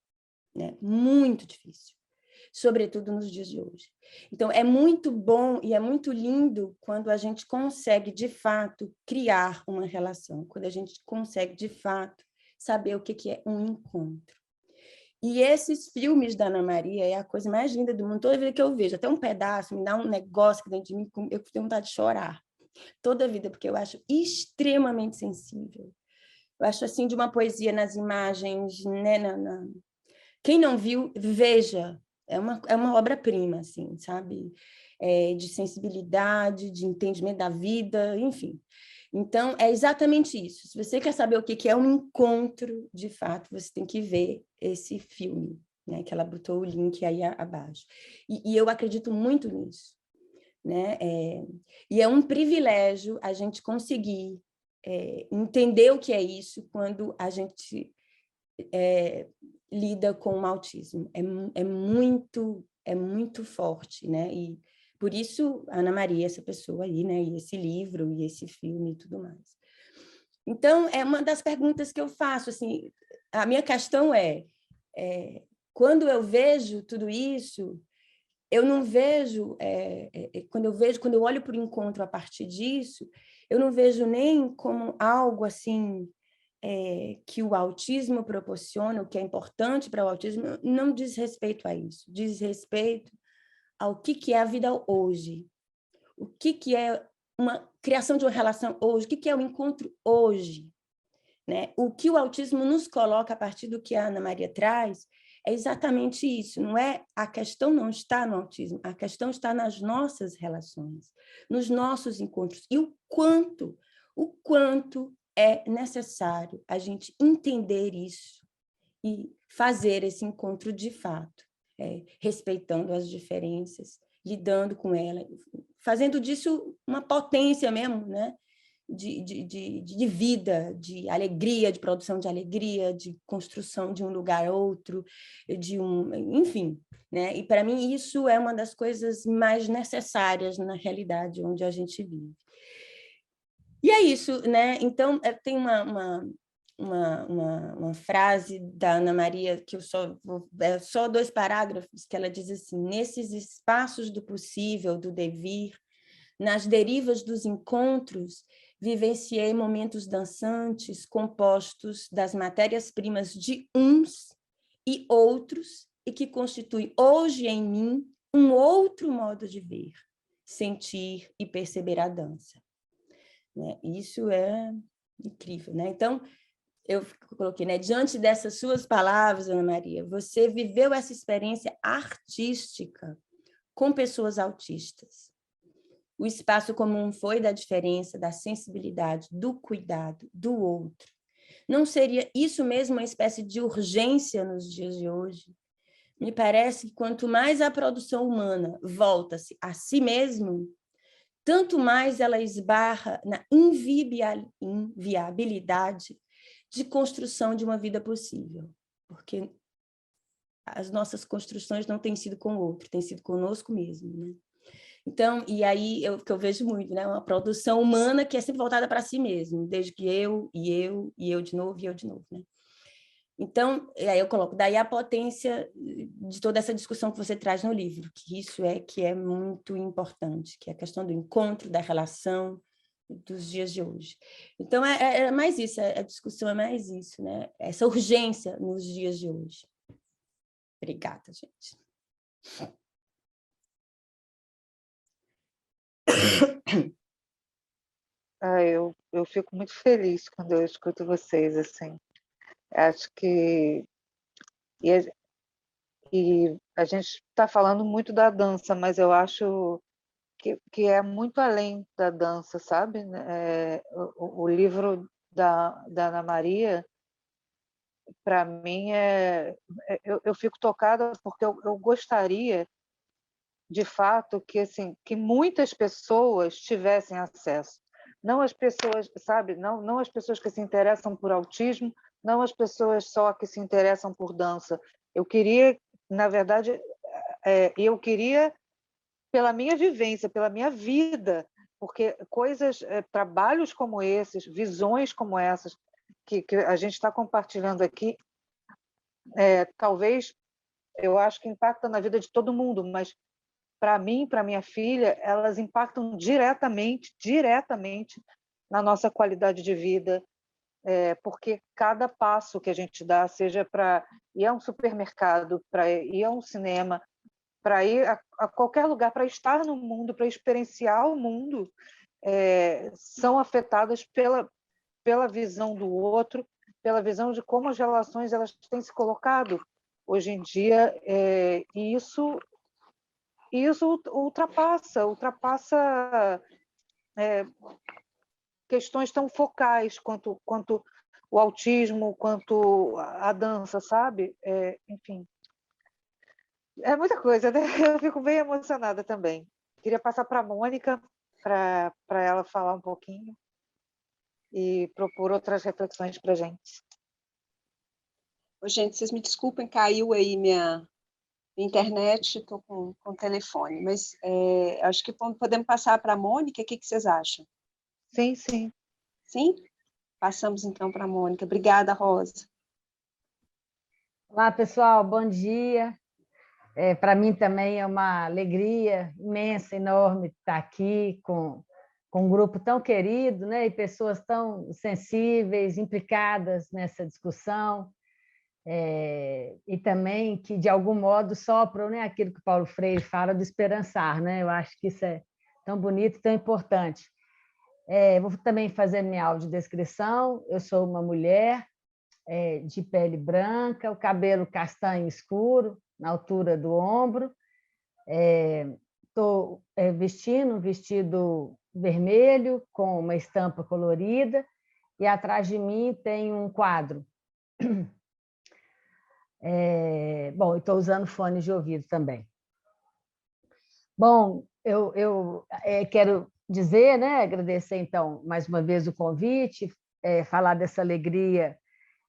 né? Muito difícil, sobretudo nos dias de hoje. Então, é muito bom e é muito lindo quando a gente consegue, de fato, criar uma relação, quando a gente consegue, de fato, saber o que é um encontro. E esses filmes da Ana Maria é a coisa mais linda do mundo. Toda vida que eu vejo, até um pedaço, me dá um negócio aqui dentro de mim, eu tenho vontade de chorar. Toda a vida, porque eu acho extremamente sensível. Eu acho assim de uma poesia nas imagens, né? Quem não viu, veja. É uma obra-prima, assim, sabe? De sensibilidade, de entendimento da vida, enfim. Então, é exatamente isso. Se você quer saber o que é um encontro, de fato, você tem que ver esse filme, né? Que ela botou o link aí abaixo. E eu acredito muito nisso, né? E é um privilégio a gente conseguir entender o que é isso quando a gente lida com o autismo. É muito forte, né? E por isso, Ana Maria, essa pessoa aí, né? E esse livro, e esse filme e tudo mais. Então, é uma das perguntas que eu faço, assim, a minha questão quando eu vejo tudo isso, eu não vejo, quando eu olho para o encontro a partir disso, eu não vejo nem como algo assim que o autismo proporciona, o que é importante para o autismo, não diz respeito a isso, diz respeito ao que é a vida hoje, o que é uma criação de uma relação hoje, o que é o encontro hoje, né? O que o autismo nos coloca a partir do que a Ana Maria traz é exatamente isso, não é? A questão não está no autismo, a questão está nas nossas relações, nos nossos encontros, e o quanto é necessário a gente entender isso e fazer esse encontro de fato, respeitando as diferenças, lidando com ela, fazendo disso uma potência mesmo, né? De vida, de alegria, de produção de alegria, de construção de um lugar a outro, enfim, né? E para mim isso é uma das coisas mais necessárias na realidade onde a gente vive. E é isso, né? Então, tem uma frase da Ana Maria, que só 2 parágrafos, que ela diz assim: nesses espaços do possível, do devir, nas derivas dos encontros, vivenciei momentos dançantes, compostos das matérias-primas de uns e outros, e que constitui hoje em mim um outro modo de ver, sentir e perceber a dança. Né? Isso é incrível, né? Então, eu coloquei, né? Diante dessas suas palavras, Ana Maria, você viveu essa experiência artística com pessoas autistas. O espaço comum foi da diferença, da sensibilidade, do cuidado, do outro. Não seria isso mesmo uma espécie de urgência nos dias de hoje? Me parece que quanto mais a produção humana volta-se a si mesmo, tanto mais ela esbarra na inviabilidade de construção de uma vida possível, porque as nossas construções não têm sido com o outro, têm sido conosco mesmo, né? Então, e aí que eu vejo muito, né? Uma produção humana que é sempre voltada para si mesmo, desde que eu de novo, e eu de novo, né? Então, aí eu coloco, daí a potência de toda essa discussão que você traz no livro, que isso que é muito importante, que é a questão do encontro, da relação dos dias de hoje. Então, é mais isso, a discussão é mais isso, né? Essa urgência nos dias de hoje. Obrigada, gente. Eu fico muito feliz quando eu escuto vocês, assim. Acho que... E a gente está falando muito da dança, mas eu acho que é muito além da dança, sabe? O livro da Ana Maria, para mim, eu fico tocada porque eu gostaria de fato, que assim, que muitas pessoas tivessem acesso. Não as pessoas, sabe, não as pessoas que se interessam por autismo, não as pessoas só que se interessam por dança. Eu queria, na verdade, eu queria pela minha vivência, pela minha vida, porque trabalhos como esses, visões como essas que a gente está compartilhando aqui, talvez, eu acho que impacta na vida de todo mundo, mas para mim, para minha filha, elas impactam diretamente na nossa qualidade de vida, porque cada passo que a gente dá, seja para ir a um supermercado, para ir a um cinema, para ir a qualquer lugar, para estar no mundo, para experienciar o mundo, são afetadas pela visão do outro, pela visão de como as relações elas têm se colocado hoje em dia, e isso ultrapassa questões tão focais quanto o autismo, quanto a dança, sabe? Enfim, é muita coisa, né? Eu fico bem emocionada também. Queria passar para a Mônica, para ela falar um pouquinho e propor outras reflexões para a gente. Gente, vocês me desculpem, caiu aí minha internet, estou com o telefone, mas acho que podemos passar para a Mônica, o que vocês acham? Sim, sim. Sim? Passamos então para a Mônica. Obrigada, Rosa. Olá, pessoal, bom dia. Para mim também é uma alegria imensa, enorme estar aqui com um grupo tão querido, né, e pessoas tão sensíveis, implicadas nessa discussão, e também que, de algum modo, sopram, né, aquilo que Paulo Freire fala de esperançar. Né? Eu acho que isso é tão bonito e tão importante. Vou também fazer minha audiodescrição. Eu sou uma mulher de pele branca, o cabelo castanho escuro, na altura do ombro. Estou vestindo um vestido vermelho com uma estampa colorida e atrás de mim tem um quadro. Bom, estou usando fones de ouvido também. Bom, eu quero dizer, né, agradecer, então, mais uma vez o convite, falar dessa alegria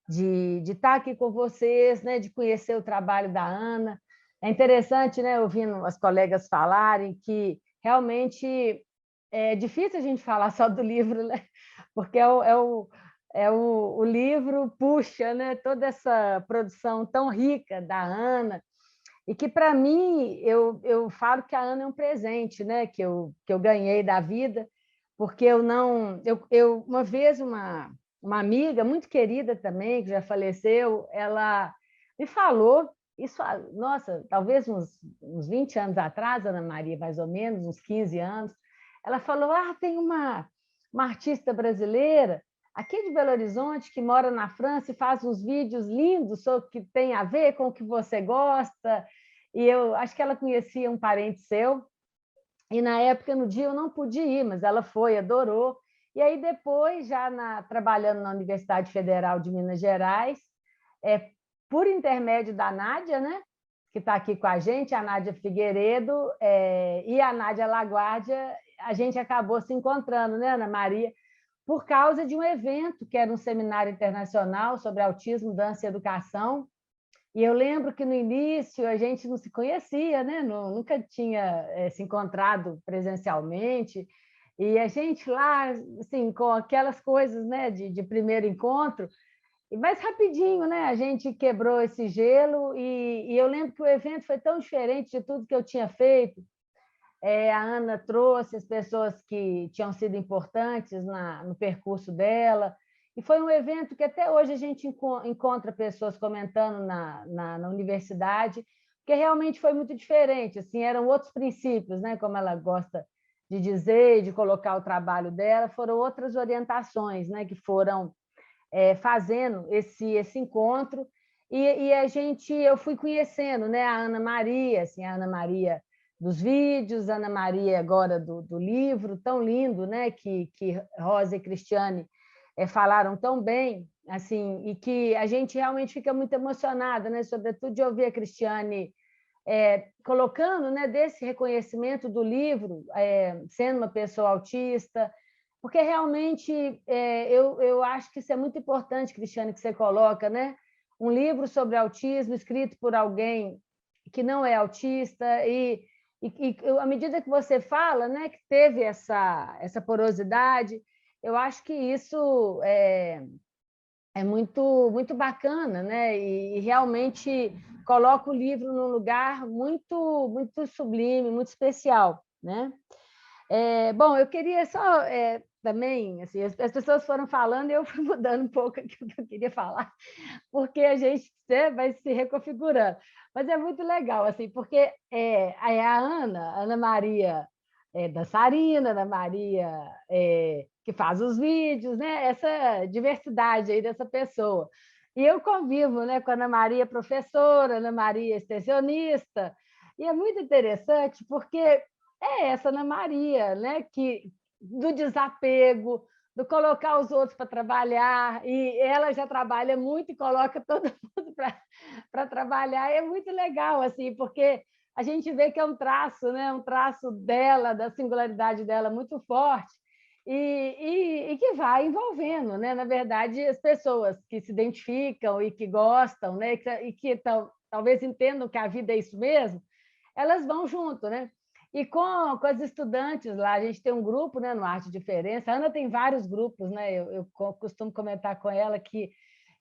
de estar aqui com vocês, né, de conhecer o trabalho da Ana. É interessante, né, ouvindo as colegas falarem que realmente é difícil a gente falar só do livro, né, porque o livro puxa, né, toda essa produção tão rica da Ana, e que, para mim, eu falo que a Ana é um presente, né, que eu ganhei da vida, porque uma vez uma amiga muito querida também, que já faleceu, ela me falou, isso, nossa, talvez uns 20 anos atrás, Ana Maria, mais ou menos, uns 15 anos, ela falou, tem uma artista brasileira aqui de Belo Horizonte, que mora na França e faz uns vídeos lindos sobre o que tem a ver com o que você gosta. E eu acho que ela conhecia um parente seu, e na época, no dia, eu não pude ir, mas ela foi, adorou. E aí depois, já trabalhando na Universidade Federal de Minas Gerais, por intermédio da Nádia, né, que está aqui com a gente, a Nádia Figueiredo e a Nádia Laguardia, a gente acabou se encontrando, né, Ana Maria, por causa de um evento que era um seminário internacional sobre autismo, dança e educação. E eu lembro que no início a gente não se conhecia, né? Nunca tinha se encontrado presencialmente, e a gente lá, assim, com aquelas coisas, né, de primeiro encontro, mas rapidinho, né, a gente quebrou esse gelo, e eu lembro que o evento foi tão diferente de tudo que eu tinha feito. A Ana trouxe as pessoas que tinham sido importantes no percurso dela, e foi um evento que até hoje a gente encontra pessoas comentando na universidade, que realmente foi muito diferente, assim, eram outros princípios, né, como ela gosta de dizer, de colocar o trabalho dela, foram outras orientações, né, que foram fazendo esse encontro, e eu fui conhecendo, né, a Ana Maria, assim, a Ana Maria dos vídeos, Ana Maria agora do livro, tão lindo, né, que Rosa e Cristiane falaram tão bem, assim, e que a gente realmente fica muito emocionada, né, sobretudo de ouvir a Cristiane colocando, né, desse reconhecimento do livro, sendo uma pessoa autista, porque realmente eu acho que isso é muito importante, Cristiane, que você coloca, né? Um livro sobre autismo escrito por alguém que não é autista e à medida que você fala, né, que teve essa porosidade, eu acho que isso é muito, muito bacana, né? E realmente coloca o livro num lugar muito, muito sublime, muito especial, né? Bom, eu queria só também, assim, as pessoas foram falando e eu fui mudando um pouco aqui o que eu queria falar, porque a gente vai se reconfigurando. Mas é muito legal, assim, porque a Ana Maria dançarina, Ana Maria que faz os vídeos, né? Essa diversidade aí dessa pessoa. E eu convivo, né, com a Ana Maria professora, Ana Maria extensionista, e é muito interessante porque essa Ana Maria, né, do desapego, do colocar os outros para trabalhar, e ela já trabalha muito e coloca todo mundo para trabalhar. É muito legal, assim, porque a gente vê que é um traço, né, um traço dela, da singularidade dela muito forte, e que vai envolvendo, né, na verdade, as pessoas que se identificam e que gostam, né, e que talvez entendam que a vida é isso mesmo, elas vão junto, né? E com as estudantes lá, a gente tem um grupo, né, no Arte Diferença. A Ana tem vários grupos, né? Eu costumo comentar com ela que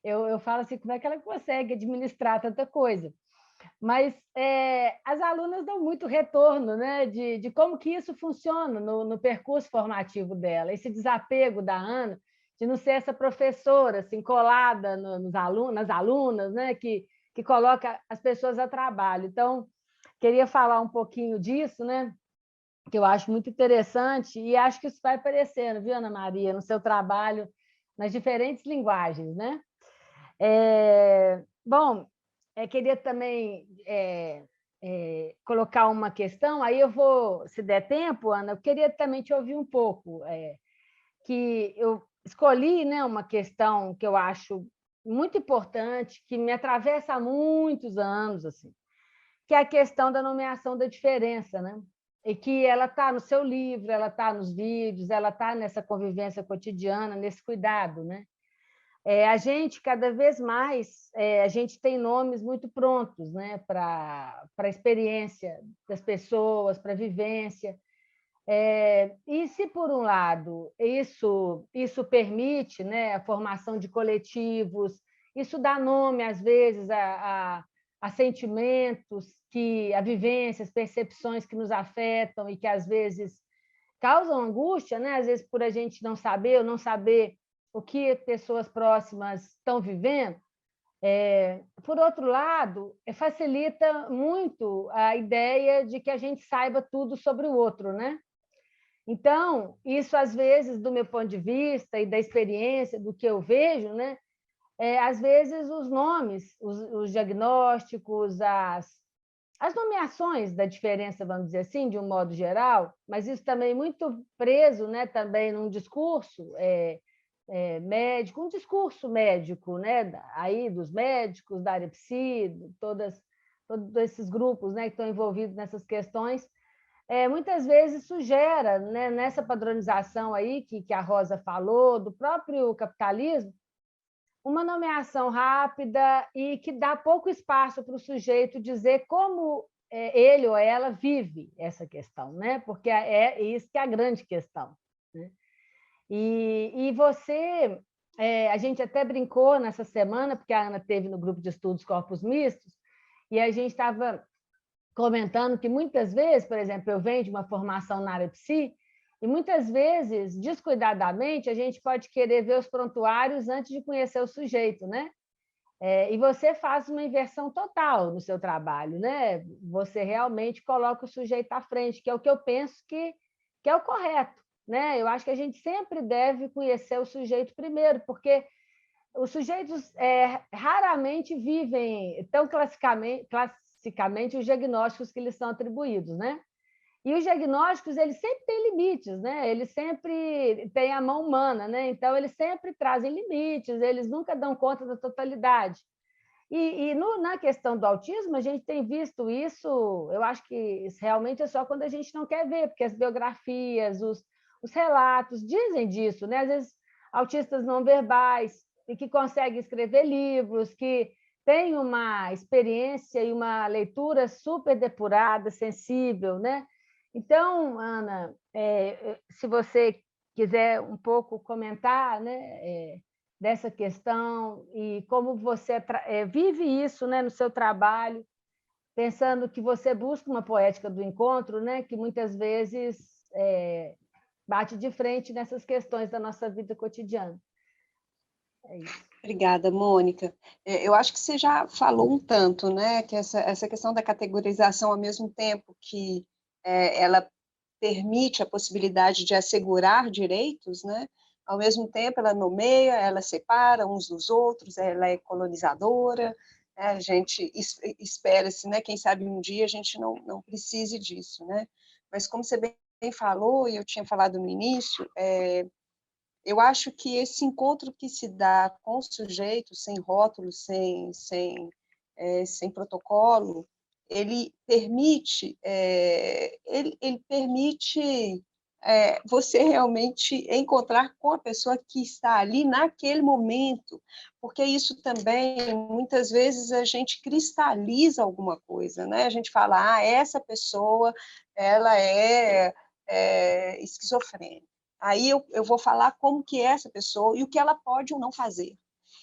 eu falo assim, como é que ela consegue administrar tanta coisa? Mas as alunas dão muito retorno, né, de como que isso funciona no percurso formativo dela, esse desapego da Ana, de não ser essa professora assim, colada nas alunas, né, que coloca as pessoas a trabalho. Então, queria falar um pouquinho disso, né, que eu acho muito interessante, e acho que isso vai aparecendo, viu, Ana Maria, no seu trabalho, nas diferentes linguagens, né? Bom, queria também colocar uma questão, aí eu vou, se der tempo, Ana, eu queria também te ouvir um pouco, que eu escolhi, né, uma questão que eu acho muito importante, que me atravessa há muitos anos, assim, que é a questão da nomeação da diferença, né? E que ela está no seu livro, ela está nos vídeos, ela está nessa convivência cotidiana, nesse cuidado, né? A gente, cada vez mais, a gente tem nomes muito prontos, né, para a experiência das pessoas, para a vivência. E se, por um lado, isso permite, né, a formação de coletivos, isso dá nome, às vezes, a sentimentos, a vivências, percepções que nos afetam e que, às vezes, causam angústia, né? Às vezes, por a gente não saber ou não saber o que pessoas próximas estão vivendo. Por outro lado, facilita muito a ideia de que a gente saiba tudo sobre o outro, né? Então, isso, às vezes, do meu ponto de vista e da experiência, do que eu vejo, né? Às vezes, os nomes, os diagnósticos, as nomeações da diferença, vamos dizer assim, de um modo geral, mas isso também muito preso, né, também num discurso médico, um discurso médico, né, aí dos médicos, da área psi, todos esses grupos, né, que estão envolvidos nessas questões, muitas vezes isso gera, né, nessa padronização aí que a Rosa falou, do próprio capitalismo, uma nomeação rápida e que dá pouco espaço para o sujeito dizer como ele ou ela vive essa questão, né? Porque é isso que é a grande questão, né? E você, a gente até brincou nessa semana, porque a Ana teve no grupo de estudos Corpos Mistos, e a gente estava comentando que muitas vezes, por exemplo, eu venho de uma formação na área psi, e muitas vezes, descuidadamente, a gente pode querer ver os prontuários antes de conhecer o sujeito, né? E você faz uma inversão total no seu trabalho, né? Você realmente coloca o sujeito à frente, que é o que eu penso que é o correto, né? Eu acho que a gente sempre deve conhecer o sujeito primeiro, porque os sujeitos raramente vivem tão classicamente os diagnósticos que lhes são atribuídos, né? E os diagnósticos, eles sempre têm limites, né? Eles sempre têm a mão humana, né? Então, eles sempre trazem limites, eles nunca dão conta da totalidade. Na questão do autismo, a gente tem visto isso, eu acho que realmente é só quando a gente não quer ver, porque as biografias, os relatos dizem disso, né? Às vezes, autistas não verbais, e que conseguem escrever livros, que têm uma experiência e uma leitura super depurada, sensível, né? Então, Ana, se você quiser um pouco comentar, né, dessa questão e como você vive isso, né, no seu trabalho, pensando que você busca uma poética do encontro, né, que muitas vezes bate de frente nessas questões da nossa vida cotidiana. É isso. Obrigada, Mônica. Eu acho que você já falou um tanto, né, que essa questão da categorização, ao mesmo tempo que ela permite a possibilidade de assegurar direitos, né, ao mesmo tempo ela nomeia, ela separa uns dos outros, ela é colonizadora, né, a gente espera-se, né, quem sabe um dia a gente não precise disso, né, mas como você bem falou, e eu tinha falado no início, eu acho que esse encontro que se dá com o sujeito, sem rótulo, sem protocolo, ele permite, você realmente encontrar com a pessoa que está ali naquele momento, porque isso também, muitas vezes, a gente cristaliza alguma coisa, né? A gente fala, essa pessoa, ela é esquizofrênica. Aí eu vou falar como que é essa pessoa e o que ela pode ou não fazer.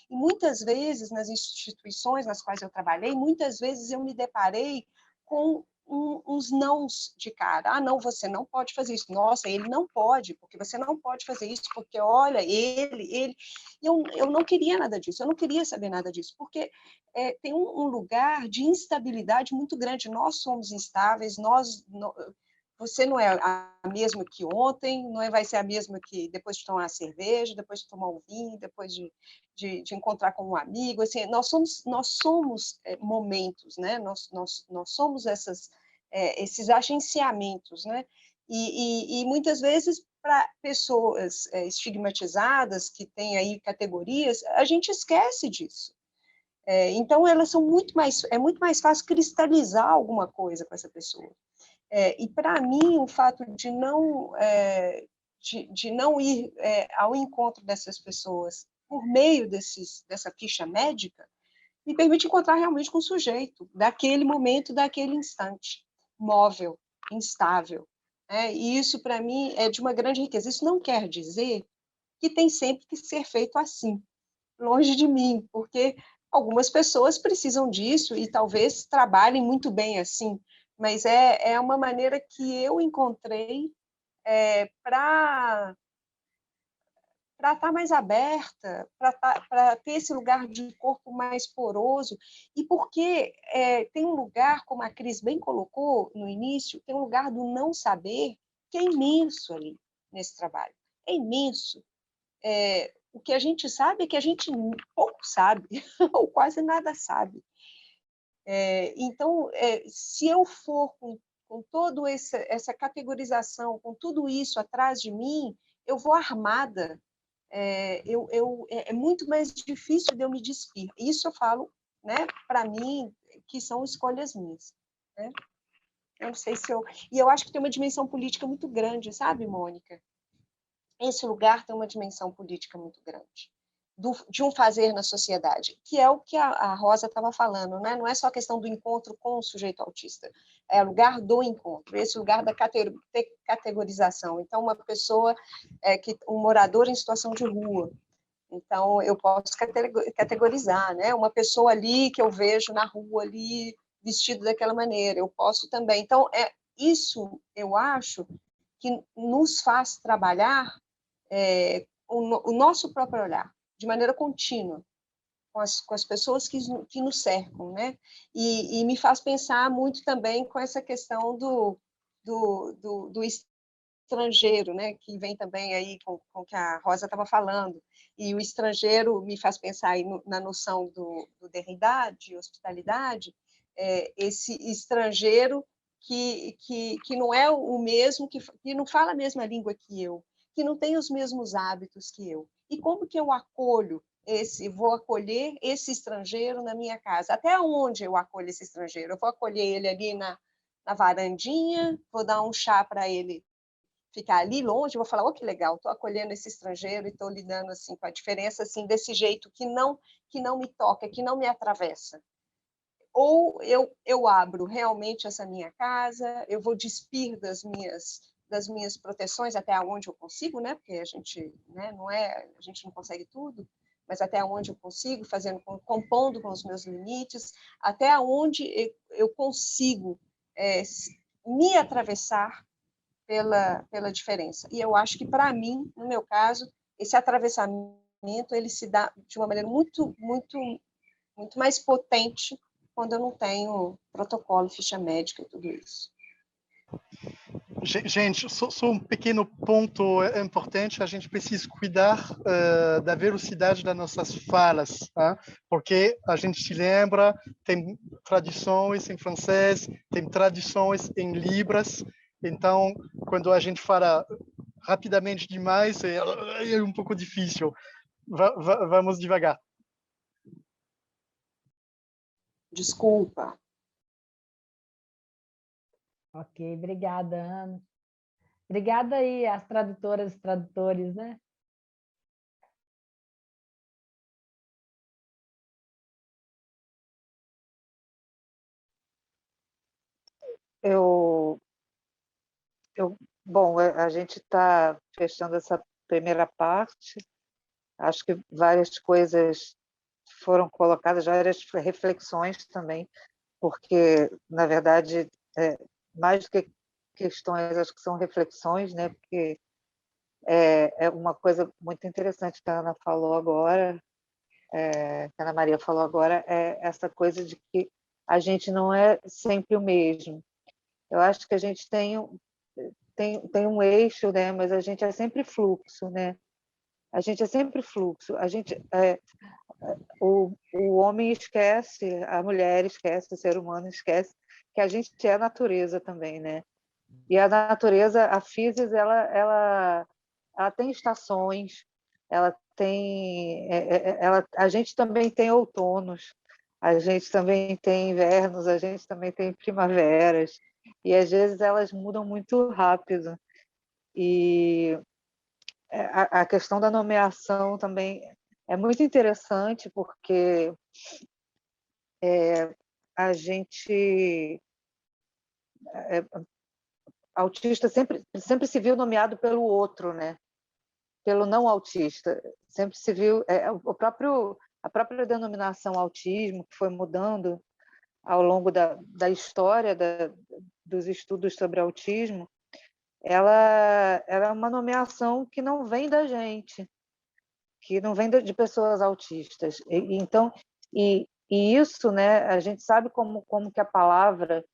E muitas vezes, nas instituições nas quais eu trabalhei, muitas vezes eu me deparei com uns nãos de cara. Não, você não pode fazer isso. Nossa, ele não pode, porque você não pode fazer isso, porque, olha, ele... Eu não queria nada disso, eu não queria saber nada disso, porque tem um lugar de instabilidade muito grande. Nós somos instáveis, você não é a mesma que ontem, não vai ser a mesma que depois de tomar uma cerveja, depois de tomar um vinho, depois de encontrar com um amigo. Assim, nós somos momentos, né? Nós somos esses agenciamentos, né? E muitas vezes, para pessoas estigmatizadas, que têm aí categorias, a gente esquece disso. Então, elas são é muito mais fácil cristalizar alguma coisa com essa pessoa. E, para mim, o fato de não ir ao encontro dessas pessoas por meio dessa ficha médica, me permite encontrar realmente com o sujeito, daquele momento, daquele instante, móvel, instável. E isso, para mim, é de uma grande riqueza. Isso não quer dizer que tem sempre que ser feito assim, longe de mim, porque algumas pessoas precisam disso e talvez trabalhem muito bem assim, mas é uma maneira que eu encontrei para estar mais aberta, para ter esse lugar de corpo mais poroso, e porque tem um lugar, como a Cris bem colocou no início, tem um lugar do não saber que é imenso ali nesse trabalho, é imenso. O que a gente sabe é que a gente pouco sabe, ou quase nada sabe. Então, se eu for com toda essa categorização, com tudo isso atrás de mim, eu vou armada. É muito mais difícil de eu me despir. Isso eu falo, né, para mim, que são escolhas minhas. Né? Eu não sei se eu... E eu acho que tem uma dimensão política muito grande, sabe, Mônica? Esse lugar tem uma dimensão política muito grande, de um fazer na sociedade, que é o que a Rosa estava falando, né? Não é só a questão do encontro com o sujeito autista, é o lugar do encontro, esse lugar da categorização. Então, uma pessoa, um morador em situação de rua, então eu posso categorizar, né? Uma pessoa ali que eu vejo na rua ali, vestido daquela maneira, eu posso também. Então, isso eu acho que nos faz trabalhar o nosso próprio olhar, de maneira contínua, com as pessoas que nos cercam, né? E me faz pensar muito também com essa questão do estrangeiro, né? Que vem também aí com o que a Rosa estava falando. E o estrangeiro me faz pensar aí na noção do Derrida, de hospitalidade, esse estrangeiro que não é o mesmo, que não fala a mesma língua que eu, que não tem os mesmos hábitos que eu. E como que eu acolho vou acolher esse estrangeiro na minha casa. Até onde eu acolho esse estrangeiro? Eu vou acolher ele ali na varandinha, vou dar um chá para ele ficar ali longe, vou falar, que legal, estou acolhendo esse estrangeiro e estou lidando assim com a diferença assim desse jeito que não me toca, que não me atravessa. Ou eu abro realmente essa minha casa, eu vou despir das minhas proteções até onde eu consigo, né? Porque a gente, né, a gente não consegue tudo, mas até onde eu consigo, compondo com os meus limites, até onde eu consigo me atravessar pela diferença. E eu acho que, para mim, no meu caso, esse atravessamento ele se dá de uma maneira muito, muito, muito mais potente quando eu não tenho protocolo, ficha médica e tudo isso. Gente, só um pequeno ponto importante, a gente precisa cuidar da velocidade das nossas falas, tá? Porque a gente se lembra, tem traduções em francês, tem traduções em libras, então, quando a gente fala rapidamente demais, é um pouco difícil. Vamos devagar. Desculpa. Ok, obrigada, Ana. Obrigada aí às tradutoras e tradutores, né? Bom, a gente está fechando essa primeira parte. Acho que várias coisas foram colocadas, várias reflexões também, porque, na verdade, mais do que questões, acho que são reflexões, né? Porque é uma coisa muito interessante que a Ana falou agora, que a Ana Maria falou agora, é essa coisa de que a gente não é sempre o mesmo. Eu acho que a gente tem um eixo, né? Mas a gente é sempre fluxo, né? A gente é sempre fluxo. O homem esquece, a mulher esquece, o ser humano esquece que a gente é a natureza também, né? E a natureza, a Physis, ela tem estações, a gente também tem outonos, a gente também tem invernos, a gente também tem primaveras, e às vezes elas mudam muito rápido. E a questão da nomeação também é muito interessante, porque a gente autista sempre se viu nomeado pelo outro, né? Pelo não autista, sempre se viu a própria denominação autismo, que foi mudando ao longo da história dos estudos sobre autismo, ela é uma nomeação que não vem da gente, que não vem de pessoas autistas. E isso, né, a gente sabe como que a palavra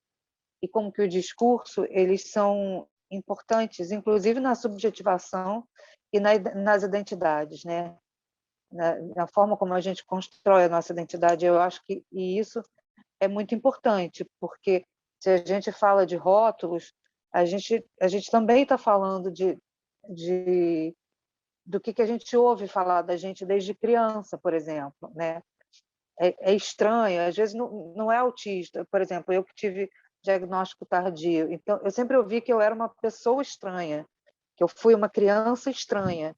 e como que o discurso, eles são importantes, inclusive na subjetivação e nas identidades, né? Na forma como a gente constrói a nossa identidade. Eu acho que isso é muito importante, porque se a gente fala de rótulos, a gente também está falando do que a gente ouve falar da gente desde criança, por exemplo, né? É estranho, às vezes não é autista. Por exemplo, eu que tive diagnóstico tardio, então eu sempre ouvi que eu era uma pessoa estranha, que eu fui uma criança estranha,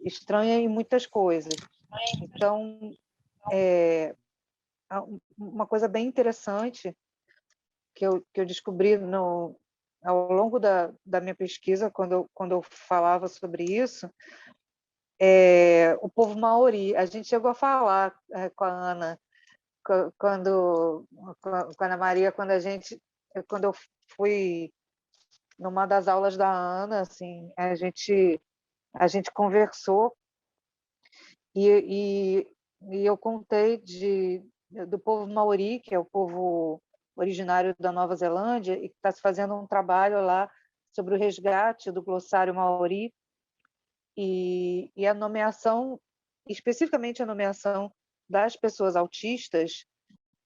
estranha em muitas coisas. Então, uma coisa bem interessante que eu descobri ao longo da minha pesquisa, quando eu falava sobre isso, o povo maori. A gente chegou a falar com a Ana, quando a Ana Maria, quando eu fui numa das aulas da Ana, assim, a gente conversou e eu contei do povo maori, que é o povo originário da Nova Zelândia, e que está se fazendo um trabalho lá sobre o resgate do glossário maori, e a nomeação, especificamente a nomeação das pessoas autistas,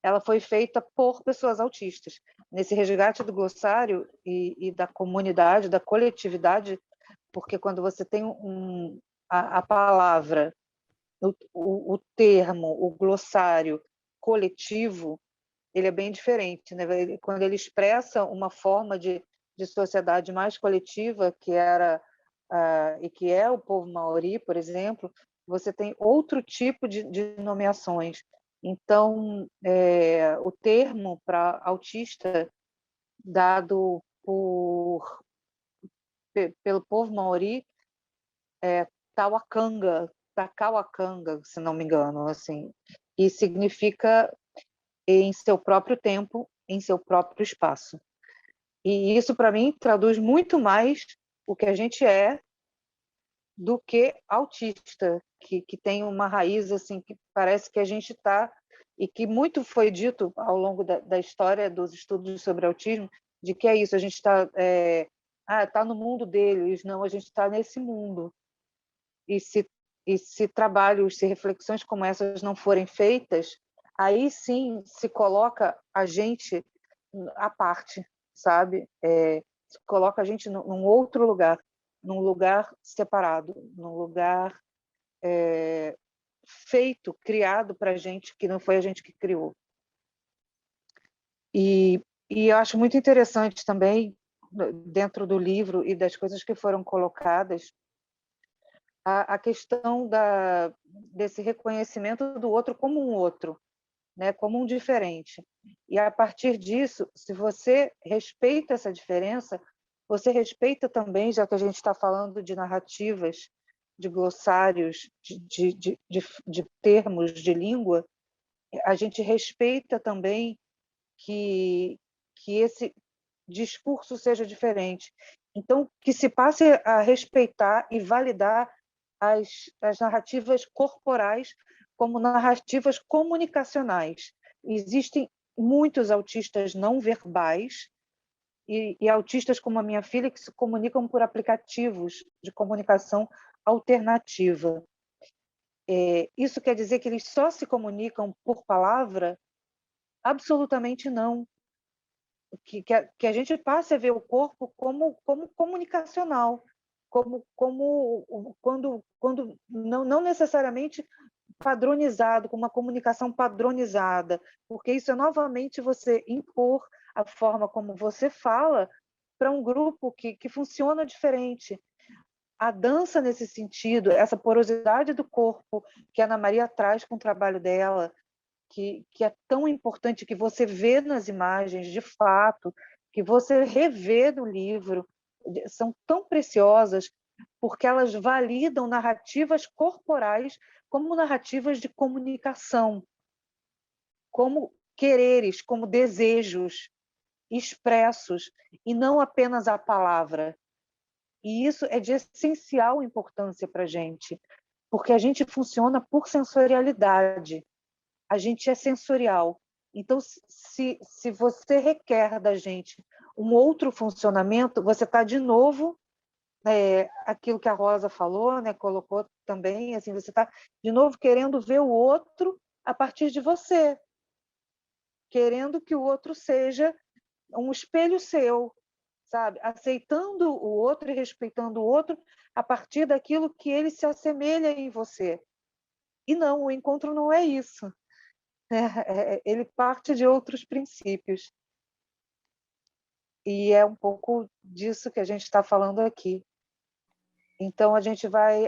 ela foi feita por pessoas autistas. Nesse resgate do glossário e da comunidade, da coletividade, porque quando você tem a palavra o termo, o glossário coletivo, ele é bem diferente, né? Quando ele expressa uma forma de sociedade mais coletiva, que era e que é o povo maori, por exemplo, você tem outro tipo de nomeações. Então, o termo para autista dado pelo povo maori é Takawakanga, se não me engano, assim, e significa em seu próprio tempo, em seu próprio espaço. E isso, para mim, traduz muito mais o que a gente é do que autista, que tem uma raiz assim que parece que a gente está, e que muito foi dito ao longo da história dos estudos sobre autismo, de que é isso, a gente está tá no mundo deles, não, a gente está nesse mundo. E se trabalhos, se reflexões como essas não forem feitas, aí sim se coloca a gente à parte, sabe? Se coloca a gente num outro lugar, num lugar separado, num lugar feito, criado para a gente, que não foi a gente que criou. E eu acho muito interessante também, dentro do livro e das coisas que foram colocadas, a questão desse reconhecimento do outro como um outro, né, como um diferente. E, a partir disso, se você respeita essa diferença, você respeita também, já que a gente está falando de narrativas, de glossários, de termos de língua, a gente respeita também que esse discurso seja diferente. Então, que se passe a respeitar e validar as narrativas corporais como narrativas comunicacionais. Existem muitos autistas não verbais e autistas como a minha filha que se comunicam por aplicativos de comunicação alternativa. Isso quer dizer que eles só se comunicam por palavra? Absolutamente não. Que a gente passe a ver o corpo como comunicacional, como quando não necessariamente padronizado, com uma comunicação padronizada, porque isso é novamente você impor a forma como você fala para um grupo que funciona diferente. A dança nesse sentido, essa porosidade do corpo que a Ana Maria traz com o trabalho dela, que é tão importante, que você vê nas imagens, de fato, que você revê no livro, são tão preciosas, porque elas validam narrativas corporais como narrativas de comunicação, como quereres, como desejos expressos, e não apenas a palavra. E isso é de essencial importância para a gente, porque a gente funciona por sensorialidade. A gente é sensorial. Então, se você requer da gente um outro funcionamento, você está de novo, aquilo que a Rosa falou, né, colocou também, assim, você está de novo querendo ver o outro a partir de você, querendo que o outro seja um espelho seu, sabe? Aceitando o outro e respeitando o outro a partir daquilo que ele se assemelha em você. E não, o encontro não é isso. Ele parte de outros princípios. E é um pouco disso que a gente está falando aqui. Então, a gente vai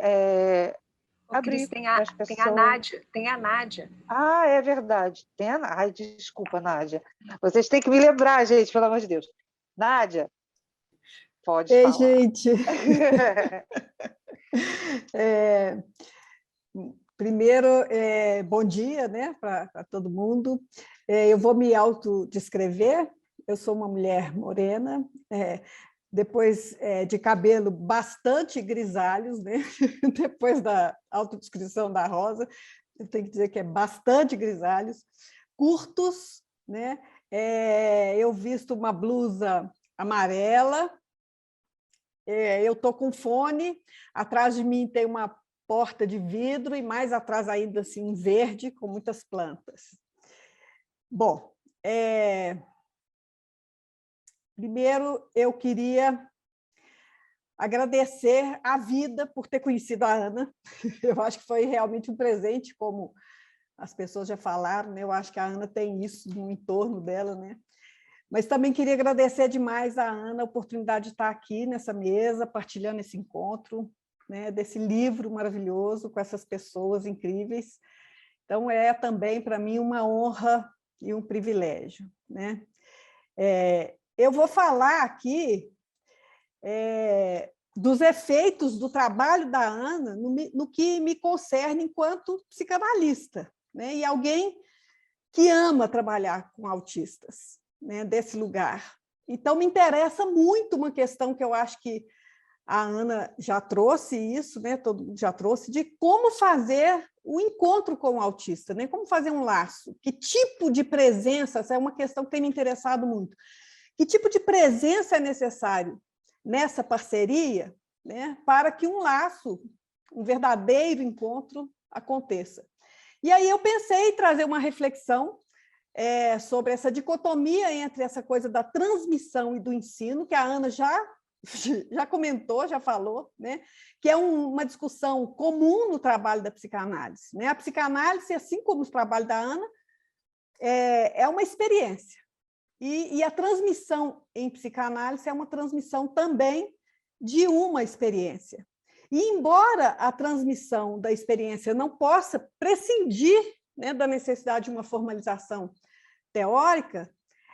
abrir para as pessoas. Tem a Nádia. Ah, é verdade. Ai, desculpa, Nádia. Vocês têm que me lembrar, gente, pelo amor de Deus. Nádia, pode Ei, falar. gente. Primeiro, bom dia, né, para todo mundo. Eu vou me autodescrever. Eu sou uma mulher morena, depois de cabelo bastante grisalhos, né? Depois da autodescrição da Rosa, eu tenho que dizer que é bastante grisalhos, curtos, né? Eu visto uma blusa amarela, eu estou com fone, atrás de mim tem uma porta de vidro e mais atrás ainda assim um verde com muitas plantas. Bom, primeiro eu queria agradecer a vida por ter conhecido a Ana. Eu acho que foi realmente um presente, como as pessoas já falaram, né? Eu acho que a Ana tem isso no entorno dela, né? Mas também queria agradecer demais a Ana a oportunidade de estar aqui nessa mesa, partilhando esse encontro, né? Desse livro maravilhoso com essas pessoas incríveis. Então, é também, para mim, uma honra e um privilégio, né? Eu vou falar aqui dos efeitos do trabalho da Ana no que me concerne enquanto psicanalista, né? E alguém que ama trabalhar com autistas, né? Desse lugar. Então, me interessa muito uma questão que eu acho que a Ana já trouxe isso, né? Todo mundo já trouxe, de como fazer o encontro com o autista, né? Como fazer um laço, que tipo de presença, essa é uma questão que tem me interessado muito, que tipo de presença é necessário nessa parceria, né, para que um laço, um verdadeiro encontro aconteça. E aí eu pensei em trazer uma reflexão sobre essa dicotomia entre essa coisa da transmissão e do ensino, que a Ana já comentou, já falou, né, que é uma discussão comum no trabalho da psicanálise, né? A psicanálise, assim como o trabalho da Ana, é uma experiência. E a transmissão em psicanálise é uma transmissão também de uma experiência. E, embora a transmissão da experiência não possa prescindir, né, da necessidade de uma formalização teórica,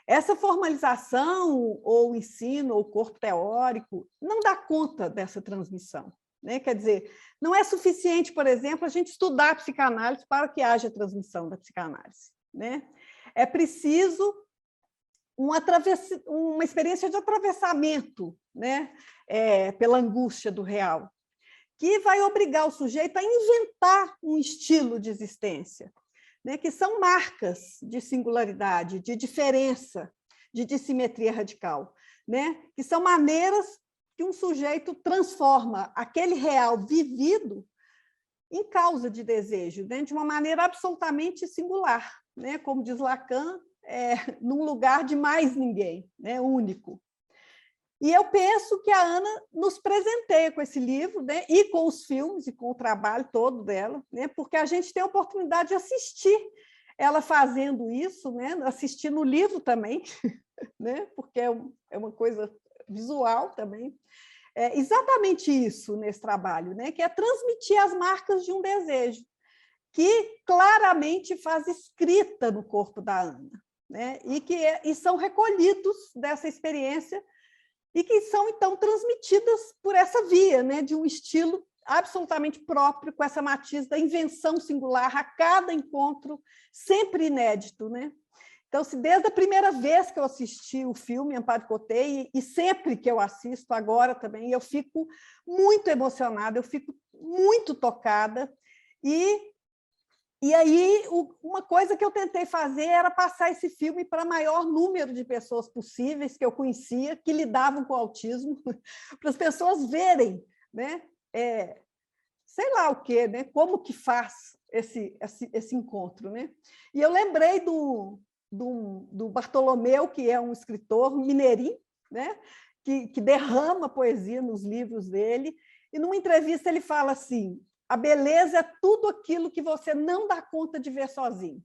essa formalização, ou ensino, ou corpo teórico, não dá conta dessa transmissão, né? Quer dizer, não é suficiente, por exemplo, a gente estudar a psicanálise para que haja transmissão da psicanálise, né? É preciso uma experiência de atravessamento, né? Pela angústia do real, que vai obrigar o sujeito a inventar um estilo de existência, né? Que são marcas de singularidade, de diferença, de dissimetria radical, né? Que são maneiras que um sujeito transforma aquele real vivido em causa de desejo, né? De uma maneira absolutamente singular, né? Como diz Lacan, num lugar de mais ninguém, né? Único. E eu penso que a Ana nos presenteia com esse livro, né? E com os filmes, e com o trabalho todo dela, né? Porque a gente tem a oportunidade de assistir ela fazendo isso, né? Assistir no livro também, né? Porque é uma coisa visual também. É exatamente isso nesse trabalho, né? Que é transmitir as marcas de um desejo, que claramente faz escrita no corpo da Ana, né? E são recolhidos dessa experiência e que são, então, transmitidas por essa via, né? De um estilo absolutamente próprio, com essa matiz da invenção singular a cada encontro, sempre inédito, né? Então, se desde a primeira vez que eu assisti o filme Amparo Cotei, e sempre que eu assisto, agora também, eu fico muito emocionada, eu fico muito tocada, e aí, uma coisa que eu tentei fazer era passar esse filme para o maior número de pessoas possíveis que eu conhecia, que lidavam com autismo, para as pessoas verem, né? Sei lá o quê, né? Como que faz esse encontro, né? E eu lembrei do Bartolomeu, que é um escritor mineirinho, né? Que derrama poesia nos livros dele, e numa entrevista ele fala assim: a beleza é tudo aquilo que você não dá conta de ver sozinho.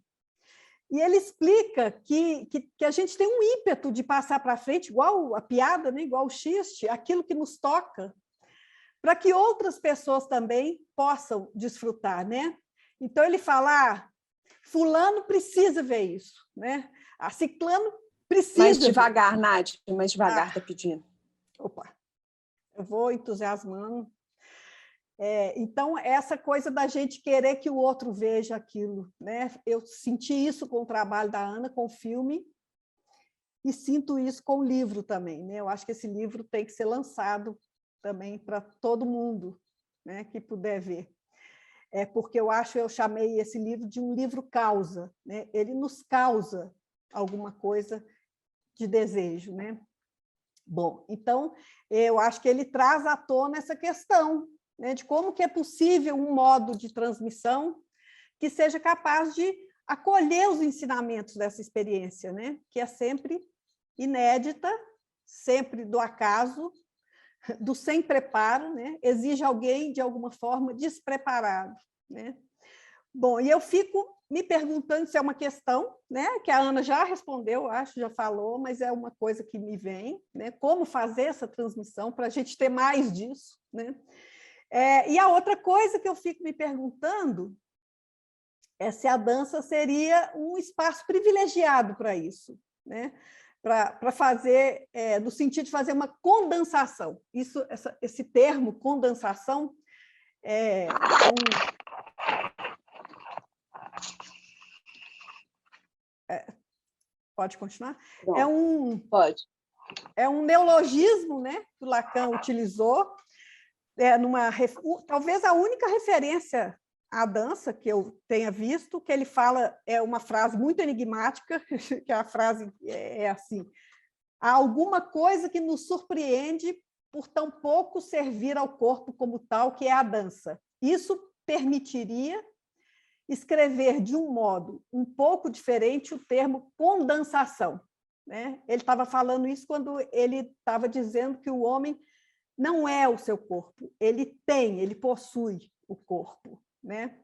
E ele explica que a gente tem um ímpeto de passar para frente, igual a piada, né? Igual o xiste, aquilo que nos toca, para que outras pessoas também possam desfrutar, né? Então, ele fala, fulano precisa ver isso, né? A ciclano precisa... Mais devagar, Nádia, mais devagar, está pedindo. Opa, eu vou entusiasmando. Então, essa coisa da gente querer que o outro veja aquilo, né? Eu senti isso com o trabalho da Ana, com o filme, e sinto isso com o livro também, né? Eu acho que esse livro tem que ser lançado também para todo mundo, né, que puder ver. Porque eu chamei esse livro de um livro causa, né? Ele nos causa alguma coisa de desejo, né? Bom, então, eu acho que ele traz à tona essa questão, né, de como que é possível um modo de transmissão que seja capaz de acolher os ensinamentos dessa experiência, né? Que é sempre inédita, sempre do acaso, do sem preparo, né? Exige alguém, de alguma forma, despreparado, né? Bom, e eu fico me perguntando se é uma questão, né, que a Ana já respondeu, acho, já falou, mas é uma coisa que me vem, né? Como fazer essa transmissão para a gente ter mais disso, né? E a outra coisa que eu fico me perguntando é se a dança seria um espaço privilegiado para isso, né? Para fazer, no sentido de fazer uma condensação. Esse termo, condensação, pode continuar? Pode. É um neologismo, né, que o Lacan utilizou, talvez a única referência à dança que eu tenha visto, que ele fala, é uma frase muito enigmática, que a frase é assim: há alguma coisa que nos surpreende por tão pouco servir ao corpo como tal, que é a dança. Isso permitiria escrever de um modo um pouco diferente o termo condensação, né? Ele estava falando isso quando ele estava dizendo que o homem não é o seu corpo, ele possui o corpo, né?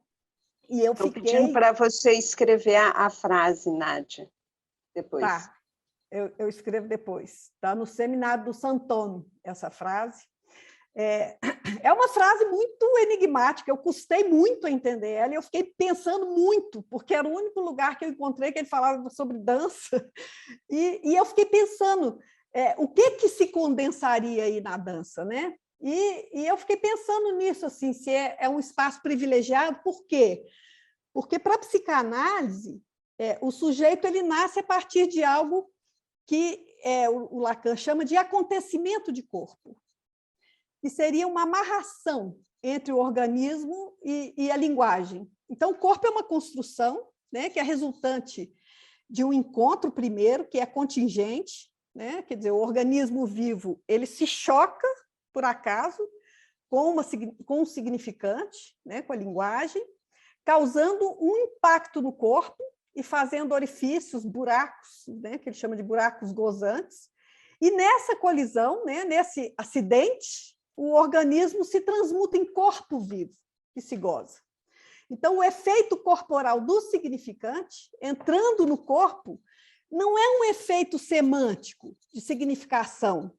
E eu Estou fiquei pedindo para você escrever a frase, Nádia, depois. Tá, eu escrevo depois. Está no Seminário do Sant'Ono, essa frase. É uma frase muito enigmática, eu custei muito a entender ela, e eu fiquei pensando muito, porque era o único lugar que eu encontrei que ele falava sobre dança, e eu fiquei pensando, o que se condensaria aí na dança, né? E eu fiquei pensando nisso, assim, se é um espaço privilegiado. Por quê? Porque, para a psicanálise, o sujeito ele nasce a partir de algo que o Lacan chama de acontecimento de corpo, que seria uma amarração entre o organismo e a linguagem. Então, o corpo é uma construção, né, que é resultante de um encontro primeiro, que é contingente, né? Quer dizer, o organismo vivo ele se choca, por acaso, com um significante, né, com a linguagem, causando um impacto no corpo e fazendo orifícios, buracos, né, que ele chama de buracos gozantes, e nessa colisão, né, nesse acidente, o organismo se transmuta em corpo vivo, que se goza. Então, o efeito corporal do significante, entrando no corpo, não é um efeito semântico, de significação,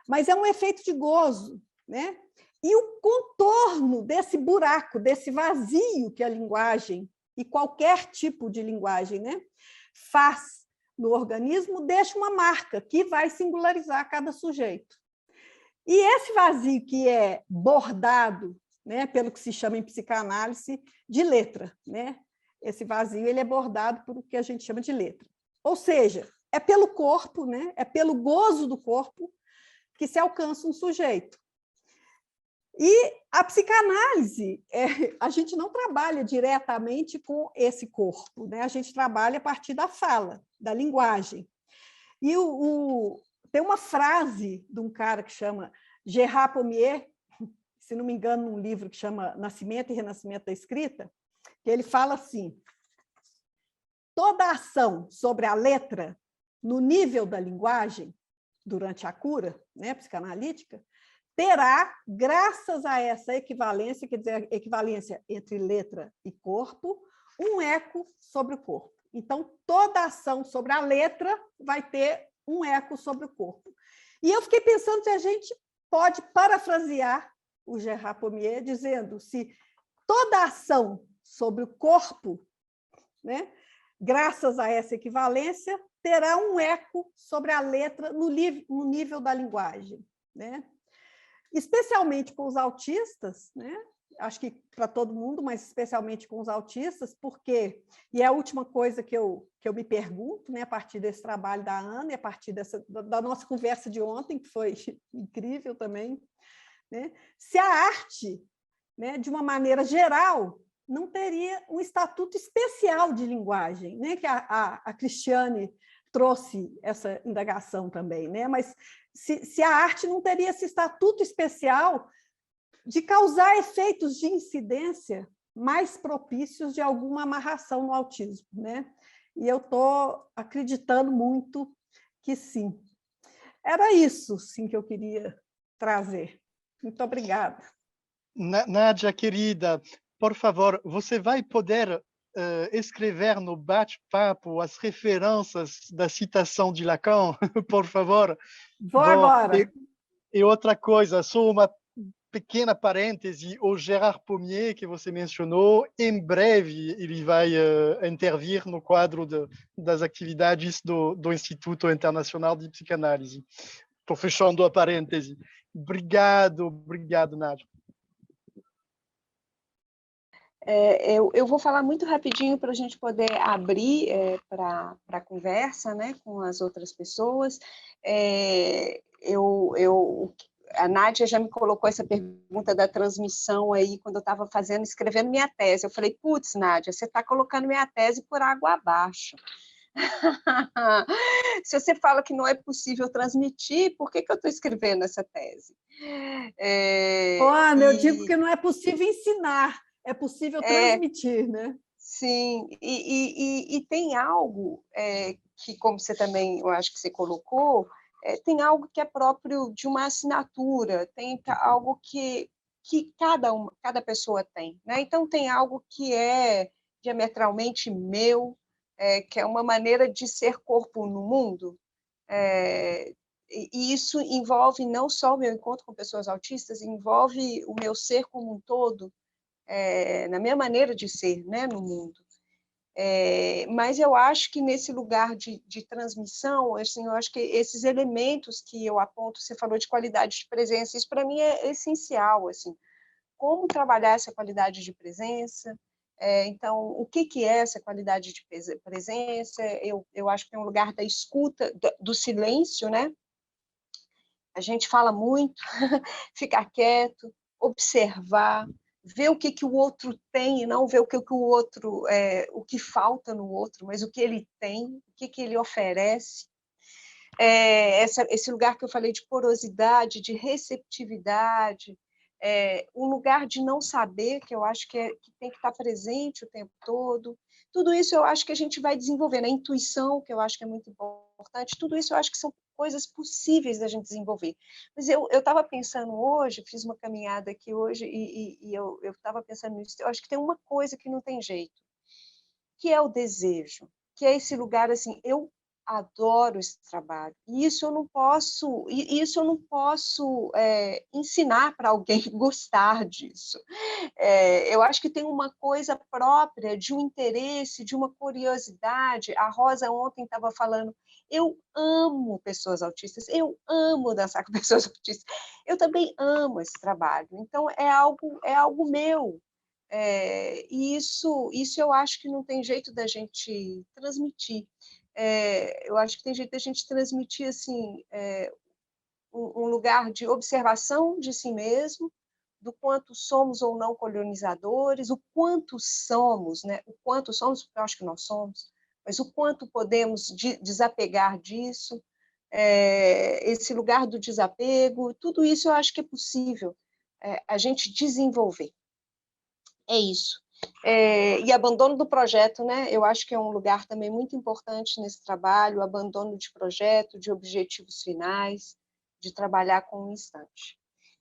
mas é um efeito de gozo, né? E o contorno desse buraco, desse vazio que a linguagem, e qualquer tipo de linguagem, né, faz no organismo, deixa uma marca que vai singularizar cada sujeito. E esse vazio que é bordado, né, pelo que se chama em psicanálise de letra, né? Esse vazio ele é bordado por o que a gente chama de letra. Ou seja, é pelo corpo, né? É pelo gozo do corpo que se alcança um sujeito. E a psicanálise, a gente não trabalha diretamente com esse corpo, né? A gente trabalha a partir da fala, da linguagem. E tem uma frase de um cara que chama Gérard Pommier, se não me engano, num livro que chama Nascimento e Renascimento da Escrita, que ele fala assim: toda ação sobre a letra no nível da linguagem, durante a cura, né, psicanalítica, terá, graças a essa equivalência, quer dizer, a equivalência entre letra e corpo, um eco sobre o corpo. Então, toda ação sobre a letra vai ter um eco sobre o corpo. E eu fiquei pensando se a gente pode parafrasear o Gérard Pommier, dizendo se toda ação sobre o corpo, né, graças a essa equivalência, terá um eco sobre a letra no nível da linguagem, né? Especialmente com os autistas, né? Acho que para todo mundo, mas especialmente com os autistas, porque, e é a última coisa que eu me pergunto, né, a partir desse trabalho da Ana e a partir da nossa conversa de ontem, que foi incrível também, né, se a arte, né, de uma maneira geral, não teria um estatuto especial de linguagem, né, que a Cristiane trouxe essa indagação também, né, mas se a arte não teria esse estatuto especial de causar efeitos de incidência mais propícios de alguma amarração no autismo, né? E eu estou acreditando muito que sim. Era isso, sim, que eu queria trazer. Muito obrigada. Nádia, querida, por favor, você vai poder escrever no bate-papo as referências da citação de Lacan, por favor? Vou agora. E outra coisa, só uma pequena parêntese, o Gérard Pommier, que você mencionou, em breve ele vai intervir no quadro das atividades do Instituto Internacional de Psicanálise. Estou fechando a parêntese. Obrigado, Nádia. Eu vou falar muito rapidinho para a gente poder abrir para a conversa, né, com as outras pessoas. A Nádia já me colocou essa pergunta da transmissão aí quando eu estava escrevendo minha tese. Eu falei, putz, Nádia, você está colocando minha tese por água abaixo. Se você fala que não é possível transmitir, por que eu estou escrevendo essa tese? Eu digo que não é possível ensinar, é possível transmitir, né? Sim, e tem algo que, como você também, eu acho que você colocou, tem algo que é próprio de uma assinatura, tem algo que cada pessoa tem, né? Então, tem algo que é diametralmente meu, que é uma maneira de ser corpo no mundo, e isso envolve não só o meu encontro com pessoas autistas, envolve o meu ser como um todo, na minha maneira de ser, né, no mundo. Mas eu acho que nesse lugar de transmissão, assim, eu acho que esses elementos que eu aponto, você falou de qualidade de presença, isso para mim é essencial, assim, como trabalhar essa qualidade de presença. Então, o que é essa qualidade de presença? Eu acho que tem um lugar da escuta, do silêncio, né? A gente fala muito, ficar quieto, observar, ver o que o outro tem e não ver o que o outro, o que falta no outro, mas o que ele tem, o que ele oferece. Esse lugar que eu falei de porosidade, de receptividade, um lugar de não saber, que eu acho que tem que estar presente o tempo todo. Tudo isso eu acho que a gente vai desenvolvendo. A intuição, que eu acho que é muito importante, tudo isso eu acho que são coisas possíveis da gente desenvolver. Mas eu estava pensando hoje, fiz uma caminhada aqui hoje, e eu estava pensando nisso, eu acho que tem uma coisa que não tem jeito, que é o desejo, que é esse lugar, assim, eu adoro esse trabalho, e isso eu não posso ensinar para alguém gostar disso. Eu acho que tem uma coisa própria de um interesse, de uma curiosidade. A Rosa ontem estava falando, eu amo pessoas autistas, eu amo dançar com pessoas autistas, eu também amo esse trabalho, então é algo meu. E isso eu acho que não tem jeito da gente transmitir. Eu acho que tem jeito da gente transmitir assim, um lugar de observação de si mesmo, do quanto somos ou não colonizadores, o quanto somos, né? O quanto somos, eu acho que nós somos, mas o quanto podemos desapegar disso, esse lugar do desapego, tudo isso eu acho que é possível a gente desenvolver. É isso. E abandono do projeto, né? Eu acho que é um lugar também muito importante nesse trabalho, abandono de projeto, de objetivos finais, de trabalhar com o instante.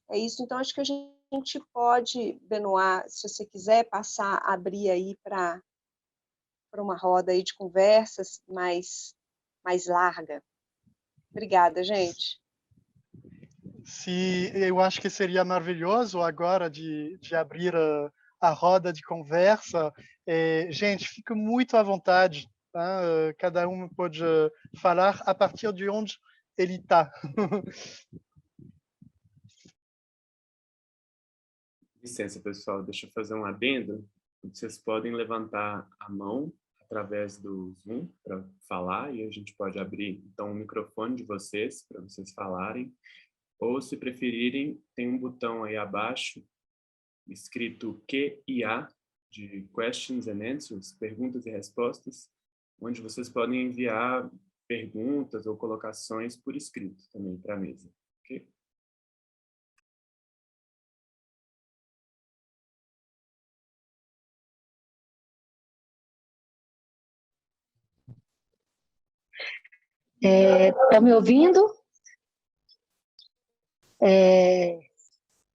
É isso, então acho que a gente pode, Benoit, se você quiser abrir aí para uma roda aí de conversas mais larga. Obrigada, gente. Sim, eu acho que seria maravilhoso agora de abrir a roda de conversa. Gente, fique muito à vontade, tá? Cada um pode falar a partir de onde ele está. Licença, pessoal, deixa eu fazer um adendo. Vocês podem levantar a mão através do Zoom para falar e a gente pode abrir, então, o microfone de vocês para vocês falarem. Ou, se preferirem, tem um botão aí abaixo escrito Q&A, de Questions and Answers, perguntas e respostas, onde vocês podem enviar perguntas ou colocações por escrito também para a mesa. Ok? Estão me ouvindo?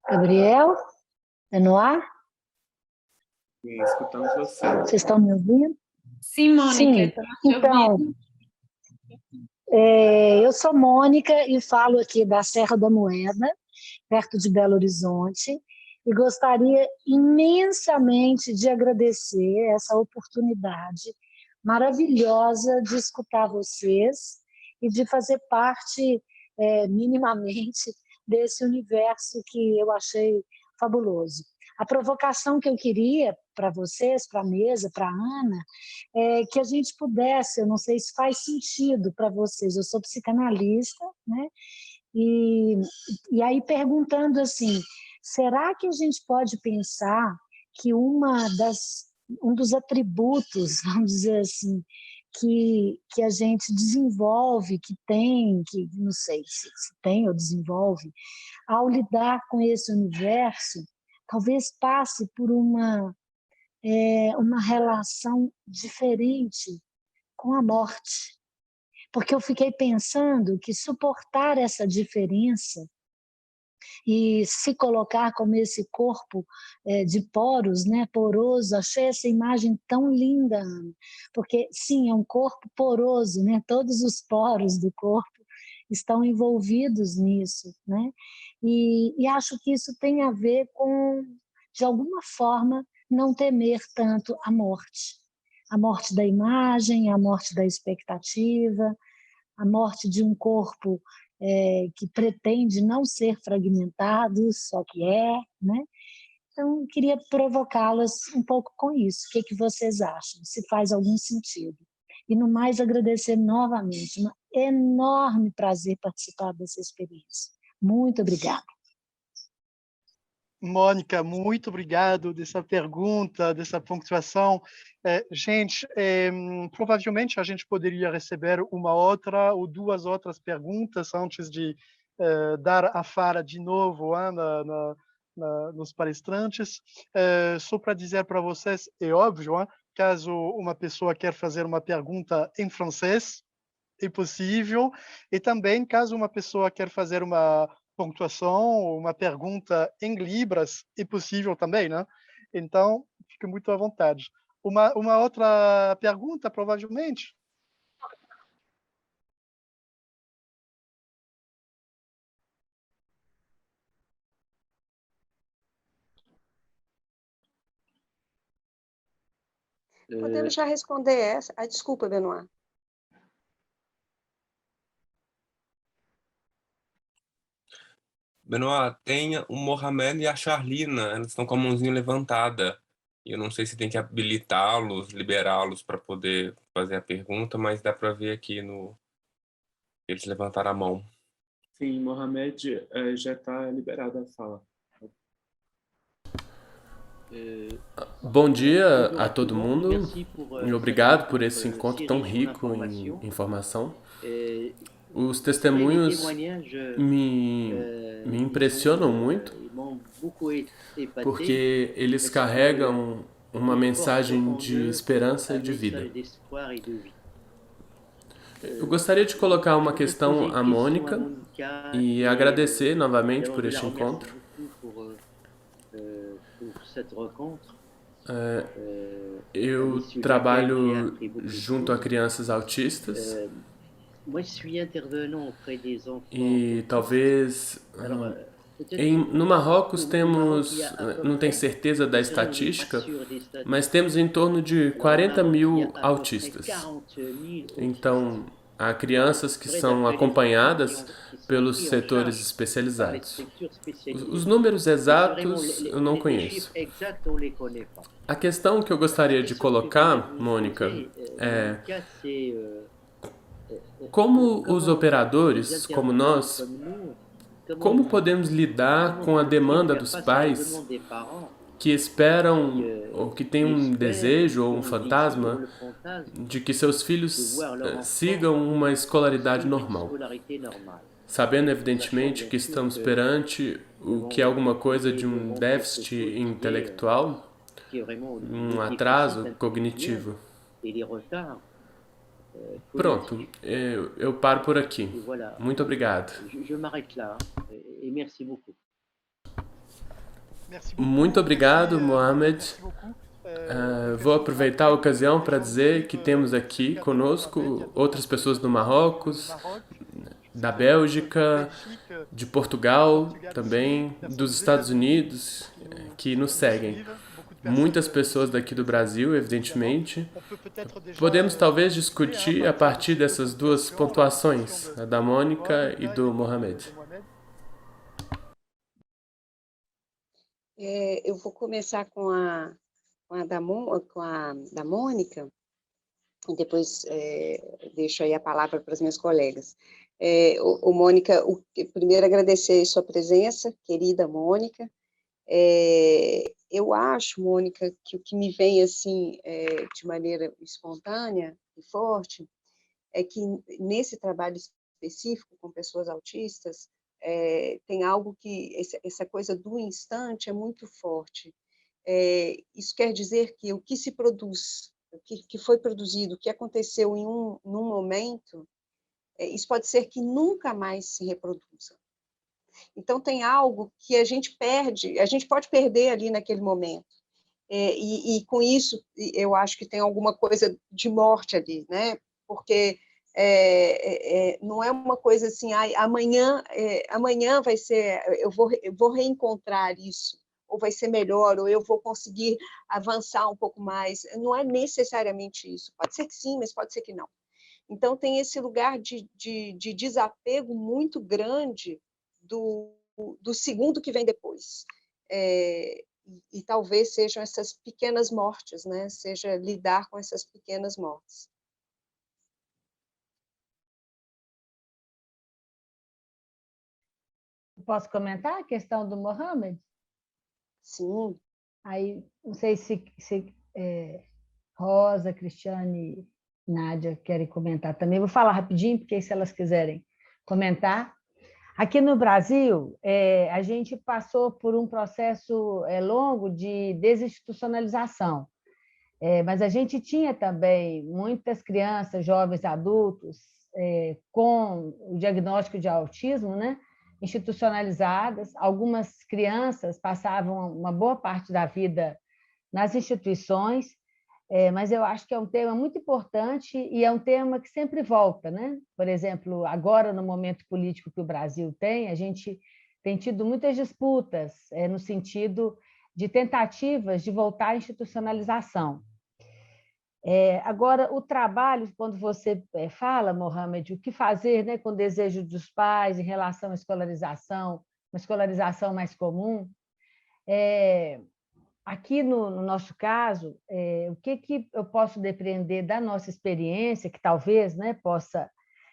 Gabriel? Benoit? Escutamos você. Vocês estão me ouvindo? Sim, Mônica, Sim. estamos te Então, ouvindo. eu sou Mônica e falo aqui da Serra da Moeda, perto de Belo Horizonte, e gostaria imensamente de agradecer essa oportunidade maravilhosa de escutar vocês e de fazer parte, minimamente, desse universo que eu achei fabuloso. A provocação que eu queria para vocês, para a mesa, para a Ana, é que a gente pudesse, eu não sei se faz sentido para vocês, eu sou psicanalista, né? E aí perguntando assim, será que a gente pode pensar que um dos atributos, vamos dizer assim, que a gente desenvolve, que não sei se tem ou desenvolve, ao lidar com esse universo, talvez passe por uma relação diferente com a morte. Porque eu fiquei pensando que suportar essa diferença e se colocar como esse corpo de poros, né, poroso, achei essa imagem tão linda, Ana, porque sim, é um corpo poroso, né, todos os poros do corpo estão envolvidos nisso, né, e acho que isso tem a ver com, de alguma forma, não temer tanto a morte da imagem, a morte da expectativa, a morte de um corpo que pretende não ser fragmentado, só que né? Então, eu queria provocá-las um pouco com isso. O que vocês acham? Se faz algum sentido. E, no mais, agradecer novamente. Um enorme prazer participar dessa experiência. Muito obrigada. Mônica, muito obrigado dessa pergunta, dessa pontuação. Gente, provavelmente a gente poderia receber uma outra ou duas outras perguntas antes de dar a fala de novo nos palestrantes. Só para dizer para vocês, é óbvio, caso uma pessoa quer fazer uma pergunta em francês, é possível, e também caso uma pessoa quer fazer uma pontuação, uma pergunta em libras, é possível também, né? Então, fique muito à vontade. Uma outra pergunta, provavelmente? Podemos já responder essa. Desculpa, Benoit. Benoit, tem o Mohamed e a Charlina, eles estão com a mãozinha levantada. E eu não sei se tem que habilitá-los, liberá-los para poder fazer a pergunta, mas dá para ver aqui eles levantaram a mão. Sim, Mohamed já está liberado a fala. Bom dia a todo mundo e obrigado por esse encontro tão rico em informação. Os testemunhos me impressionam muito porque eles carregam uma mensagem de esperança e de vida. Eu gostaria de colocar uma questão à Mônica e agradecer novamente por este encontro. Eu trabalho junto a crianças autistas e talvez no Marrocos temos, não tenho certeza da estatística, mas temos em torno de 40 mil autistas. Então, há crianças que são acompanhadas pelos setores especializados. Os números exatos eu não conheço. A questão que eu gostaria de colocar, Mônica, é como os operadores, como nós, como podemos lidar com a demanda dos pais que esperam ou que têm um desejo ou um fantasma de que seus filhos sigam uma escolaridade normal, sabendo evidentemente que estamos perante o que é alguma coisa de um déficit intelectual, um atraso cognitivo. Pronto, eu paro por aqui. Muito obrigado. et merci beaucoup. Muito obrigado, Mohamed. Vou aproveitar a ocasião para dizer que temos aqui conosco outras pessoas do Marrocos, da Bélgica, de Portugal também, dos Estados Unidos, que nos seguem. Muitas pessoas daqui do Brasil, evidentemente. Podemos talvez discutir a partir dessas duas pontuações, a da Mônica e do Mohamed. Eu vou começar com a da Mônica, e depois deixo aí a palavra para os meus colegas. Mônica, primeiro agradecer a sua presença, querida Mônica. Eu acho, Mônica, que o que me vem assim de maneira espontânea e forte é que nesse trabalho específico com pessoas autistas tem algo que essa coisa do instante é muito forte. Isso quer dizer que o que se produz, o que foi produzido, o que aconteceu num momento, isso pode ser que nunca mais se reproduza. Então, tem algo que a gente perde, a gente pode perder ali naquele momento. E com isso, eu acho que tem alguma coisa de morte ali, né? Porque não é uma coisa assim, amanhã vai ser, eu vou reencontrar isso, ou vai ser melhor, ou eu vou conseguir avançar um pouco mais. Não é necessariamente isso. Pode ser que sim, mas pode ser que não. Então, tem esse lugar de desapego muito grande do segundo que vem depois. E talvez sejam essas pequenas mortes, né? Seja lidar com essas pequenas mortes. Posso comentar a questão do Mohamed? Sim. Aí, não sei se Rosa, Cristiane e Nádia querem comentar também. Vou falar rapidinho, porque se elas quiserem comentar. Aqui no Brasil, a gente passou por um processo longo de desinstitucionalização, mas a gente tinha também muitas crianças, jovens, adultos com o diagnóstico de autismo, né, institucionalizadas. Algumas crianças passavam uma boa parte da vida nas instituições, mas eu acho que é um tema muito importante e é um tema que sempre volta, né? Por exemplo, agora, no momento político que o Brasil tem, a gente tem tido muitas disputas no sentido de tentativas de voltar à institucionalização. Agora, o trabalho, quando você fala, Mohamed, o que fazer, né, com o desejo dos pais em relação à escolarização, uma escolarização mais comum, aqui no nosso caso, o que eu posso depreender da nossa experiência, que talvez, né, possa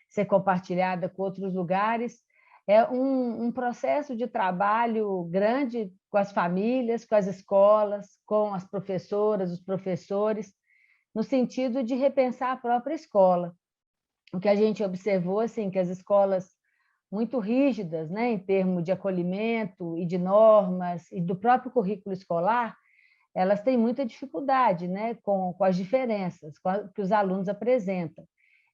ser compartilhada com outros lugares, é um processo de trabalho grande com as famílias, com as escolas, com as professoras, os professores, no sentido de repensar a própria escola. O que a gente observou, assim, que as escolas muito rígidas, né, em termos de acolhimento e de normas e do próprio currículo escolar, elas têm muita dificuldade, né, com as diferenças que os alunos apresentam.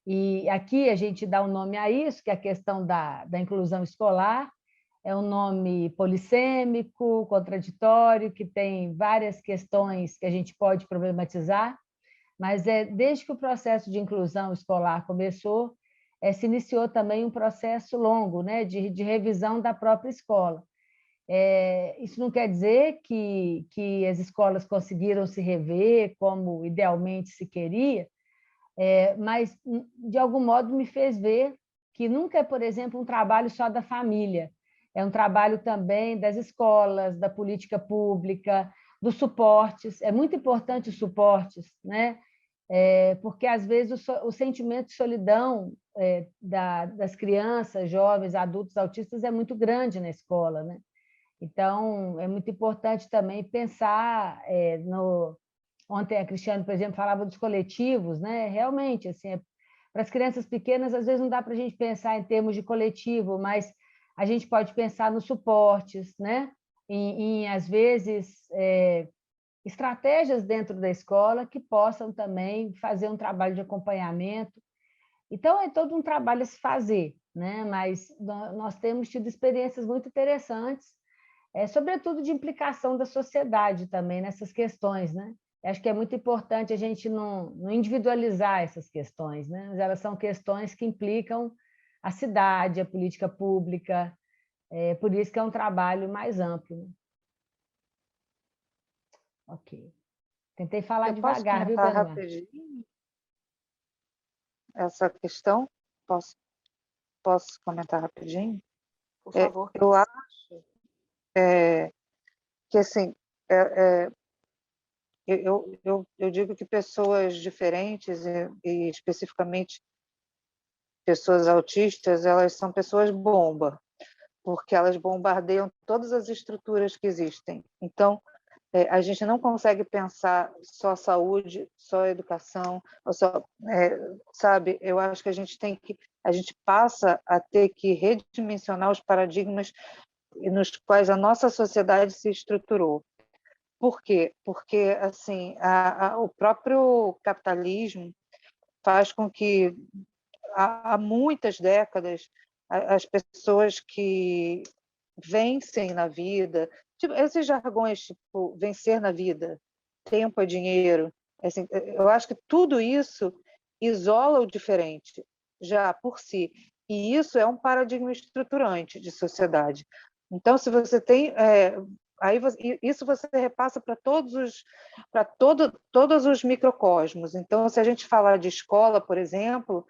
E aqui a gente dá um nome a isso, que é a questão da inclusão escolar, é um nome polissêmico, contraditório, que tem várias questões que a gente pode problematizar, mas desde que o processo de inclusão escolar começou, se iniciou também um processo longo, né, de revisão da própria escola. Isso não quer dizer que as escolas conseguiram se rever como idealmente se queria, mas, de algum modo, me fez ver que nunca é, por exemplo, um trabalho só da família, é um trabalho também das escolas, da política pública, dos suportes. É muito importante os suportes, né? Porque, às vezes, o sentimento de solidão das crianças, jovens, adultos autistas é muito grande na escola, né? Então, é muito importante também pensar Ontem a Cristiane, por exemplo, falava dos coletivos, né? Realmente, assim, para as crianças pequenas, às vezes não dá para a gente pensar em termos de coletivo, mas a gente pode pensar nos suportes, né? Às vezes, estratégias dentro da escola que possam também fazer um trabalho de acompanhamento. Então, é todo um trabalho a se fazer. né? Mas nós temos tido experiências muito interessantes, sobretudo de implicação da sociedade também nessas questões, né? Acho que é muito importante a gente não individualizar essas questões, né? Mas elas são questões que implicam a cidade, a política pública, por isso que é um trabalho mais amplo, né? Ok. Tentei falar Eu posso devagar, viu, comentar Benoit? rapidinho essa questão? Posso comentar rapidinho? Por favor. Eu acho que, assim, eu digo que pessoas diferentes, e especificamente pessoas autistas, elas são pessoas bomba, porque elas bombardeiam todas as estruturas que existem. Então, a gente não consegue pensar só saúde, só educação, ou só, sabe? Eu acho que a gente passa a ter que redimensionar os paradigmas nos quais a nossa sociedade se estruturou. Por quê? Porque assim, o próprio capitalismo faz com que há muitas décadas as pessoas que vencem na vida, tipo, esses jargões, tipo, vencer na vida, tempo é dinheiro, assim, eu acho que tudo isso isola o diferente, já por si, e isso é um paradigma estruturante de sociedade. Então, se você tem, isso você repassa para todos os microcosmos. Então, se a gente falar de escola, por exemplo,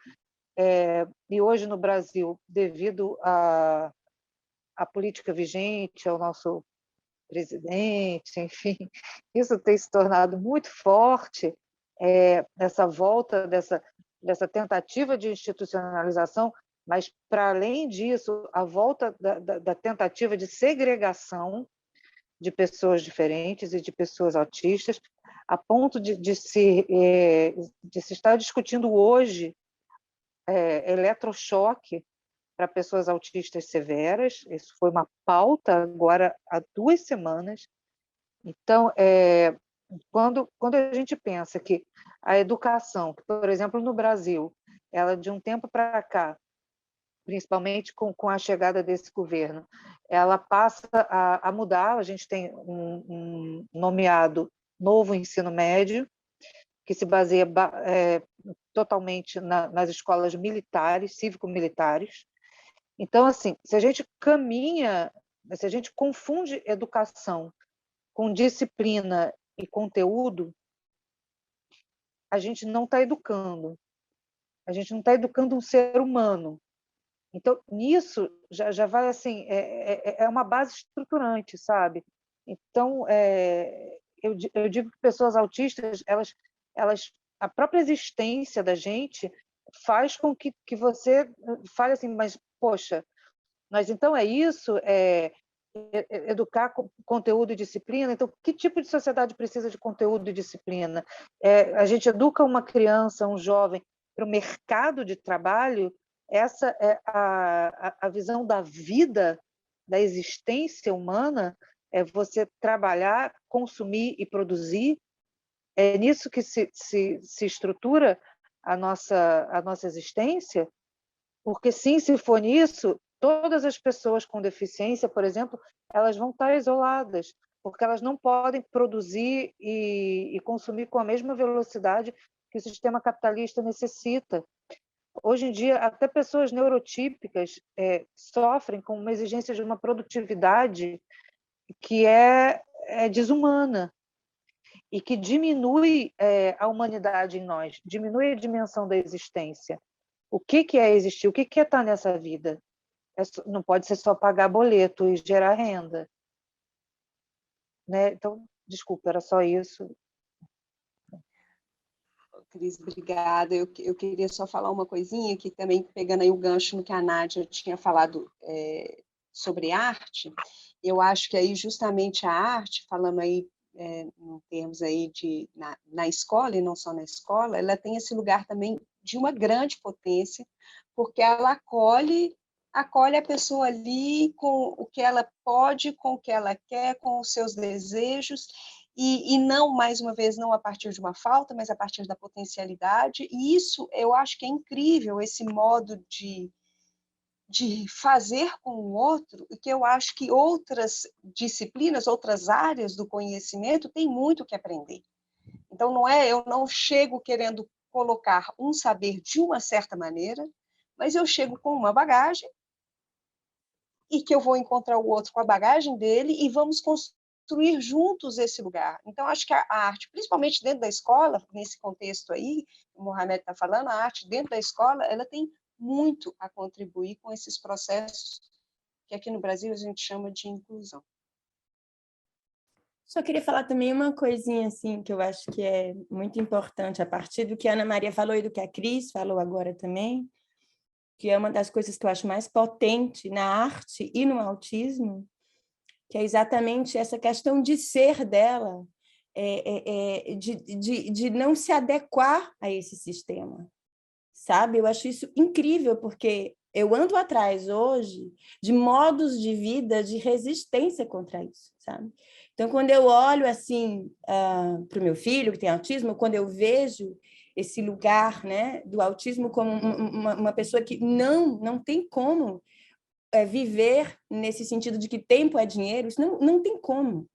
e hoje no Brasil, devido à política vigente, ao nosso presidente, enfim, isso tem se tornado muito forte, essa volta dessa tentativa de institucionalização, mas, para além disso, a volta da tentativa de segregação de pessoas diferentes e de pessoas autistas, a ponto de se estar discutindo hoje eletrochoque para pessoas autistas severas. Isso foi uma pauta agora há 2 semanas. Então, quando a gente pensa que a educação, que, por exemplo, no Brasil, ela de um tempo para cá, principalmente com a chegada desse governo, ela passa a mudar. A gente tem um nomeado novo ensino médio, que se baseia totalmente nas escolas militares, cívico-militares. Então, assim, se a gente confunde educação com disciplina e conteúdo, a gente não está educando. A gente não está educando um ser humano. Então, nisso, já vai assim, é uma base estruturante, sabe? Então, eu digo que pessoas autistas, a própria existência da gente faz com que você fale assim, mas, poxa, mas então é isso? Educar conteúdo e disciplina? Então, que tipo de sociedade precisa de conteúdo e disciplina? A gente educa uma criança, um jovem, para o mercado de trabalho. Essa é a visão da vida, da existência humana, é você trabalhar, consumir e produzir. É nisso que se estrutura a nossa existência, porque, sim, se for nisso, todas as pessoas com deficiência, por exemplo, elas vão estar isoladas, porque elas não podem produzir e consumir com a mesma velocidade que o sistema capitalista necessita. Hoje em dia, até pessoas neurotípicas sofrem com uma exigência de uma produtividade que é desumana e que diminui a humanidade em nós, diminui a dimensão da existência. O que é existir? O que é estar nessa vida? Não pode ser só pagar boleto e gerar renda, né? Então, desculpa, era só isso. Cris, obrigada. Eu queria só falar uma coisinha, que também, pegando aí o gancho no que a Nádia tinha falado sobre arte, eu acho que aí justamente a arte, falando aí em termos aí na escola, e não só na escola, ela tem esse lugar também de uma grande potência, porque ela acolhe a pessoa ali com o que ela pode, com o que ela quer, com os seus desejos, e não, mais uma vez, não a partir de uma falta, mas a partir da potencialidade. E isso, eu acho que é incrível, esse modo de de fazer com o outro, e que eu acho que outras disciplinas, outras áreas do conhecimento têm muito que aprender. Então, eu não chego querendo colocar um saber de uma certa maneira, mas eu chego com uma bagagem e que eu vou encontrar o outro com a bagagem dele e vamos construir juntos esse lugar. Então, acho que a arte, principalmente dentro da escola, nesse contexto aí, o Mohamed está falando, a arte dentro da escola, ela tem muito a contribuir com esses processos que aqui no Brasil a gente chama de inclusão. Só queria falar também uma coisinha assim que eu acho que é muito importante a partir do que a Ana Maria falou e do que a Cris falou agora também, que é uma das coisas que eu acho mais potente na arte e no autismo, que é exatamente essa questão de ser dela, de não se adequar a esse sistema, sabe? Eu acho isso incrível, porque eu ando atrás hoje de modos de vida de resistência contra isso, sabe? Então, quando eu olho assim para o meu filho que tem autismo, quando eu vejo esse lugar, né, do autismo como uma pessoa que não tem como viver nesse sentido de que tempo é dinheiro, isso não tem como.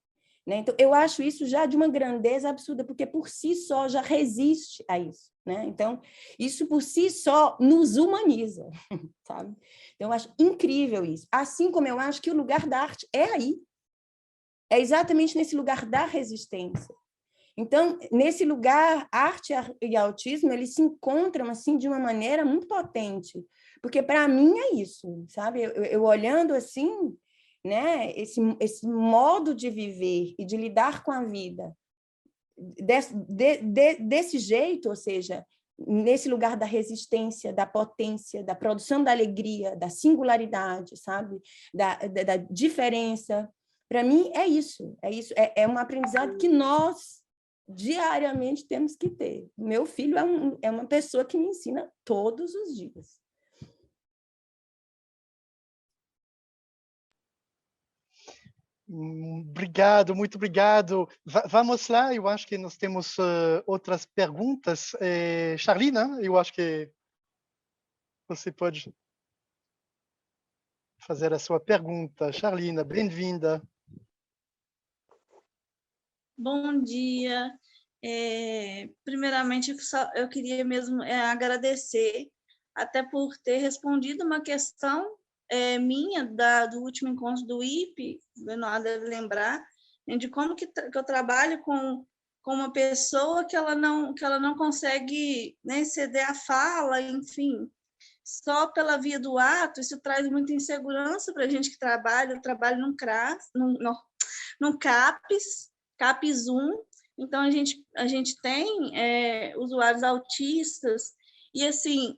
Né? Então, eu acho isso já de uma grandeza absurda, porque por si só já resiste a isso. Né? Então, isso por si só nos humaniza, sabe? Então, eu acho incrível isso. Assim como eu acho que o lugar da arte é aí. É exatamente nesse lugar da resistência. Então, nesse lugar, arte e autismo, eles se encontram assim de uma maneira muito potente, porque para mim é isso, sabe? Eu olhando assim, né, esse modo de viver e de lidar com a vida desse jeito, ou seja, nesse lugar da resistência, da potência, da produção da alegria, da singularidade, sabe? Da diferença. Para mim, é isso. É um aprendizado que nós diariamente temos que ter. Meu filho é uma pessoa que me ensina todos os dias. Obrigado, muito obrigado. Vamos lá, eu acho que nós temos outras perguntas. Charlina, eu acho que você pode fazer a sua pergunta. Charlina, bem-vinda. Bom dia. Primeiramente, eu queria mesmo agradecer, até por ter respondido uma questão minha do último encontro do IP, o Benoit deve lembrar, de como que eu trabalho com uma pessoa que ela não consegue, né, ceder a fala, enfim, só pela via do ato. Isso traz muita insegurança para a gente que trabalha. Eu trabalho num CAPES 1, então a gente tem usuários autistas, e assim,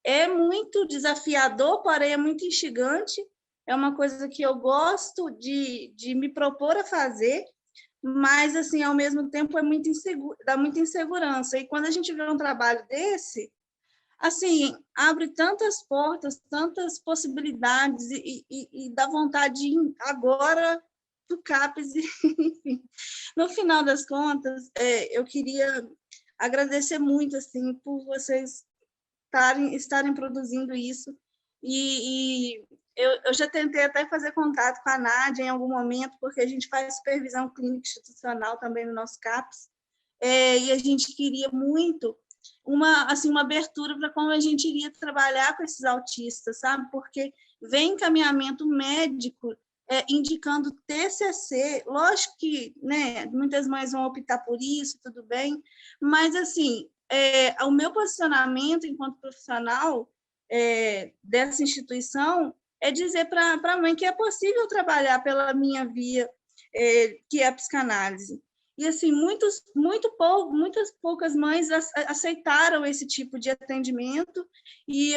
é muito desafiador, porém é muito instigante, é uma coisa que eu gosto de me propor a fazer, mas assim, ao mesmo tempo dá muita insegurança, e quando a gente vê um trabalho desse, assim, abre tantas portas, tantas possibilidades, e dá vontade de ir agora do CAPES, enfim. No final das contas, eu queria agradecer muito, assim, por vocês estarem produzindo isso, e eu já tentei até fazer contato com a Nádia em algum momento, porque a gente faz supervisão clínica institucional também no nosso CAPES, e a gente queria muito uma abertura para como a gente iria trabalhar com esses autistas, sabe? Porque vem encaminhamento médico indicando TCC, lógico que, né, muitas mães vão optar por isso, tudo bem, mas, assim, o meu posicionamento enquanto profissional dessa instituição é dizer para a mãe que é possível trabalhar pela minha via, que é a psicanálise. E, assim, muitas poucas mães aceitaram esse tipo de atendimento, e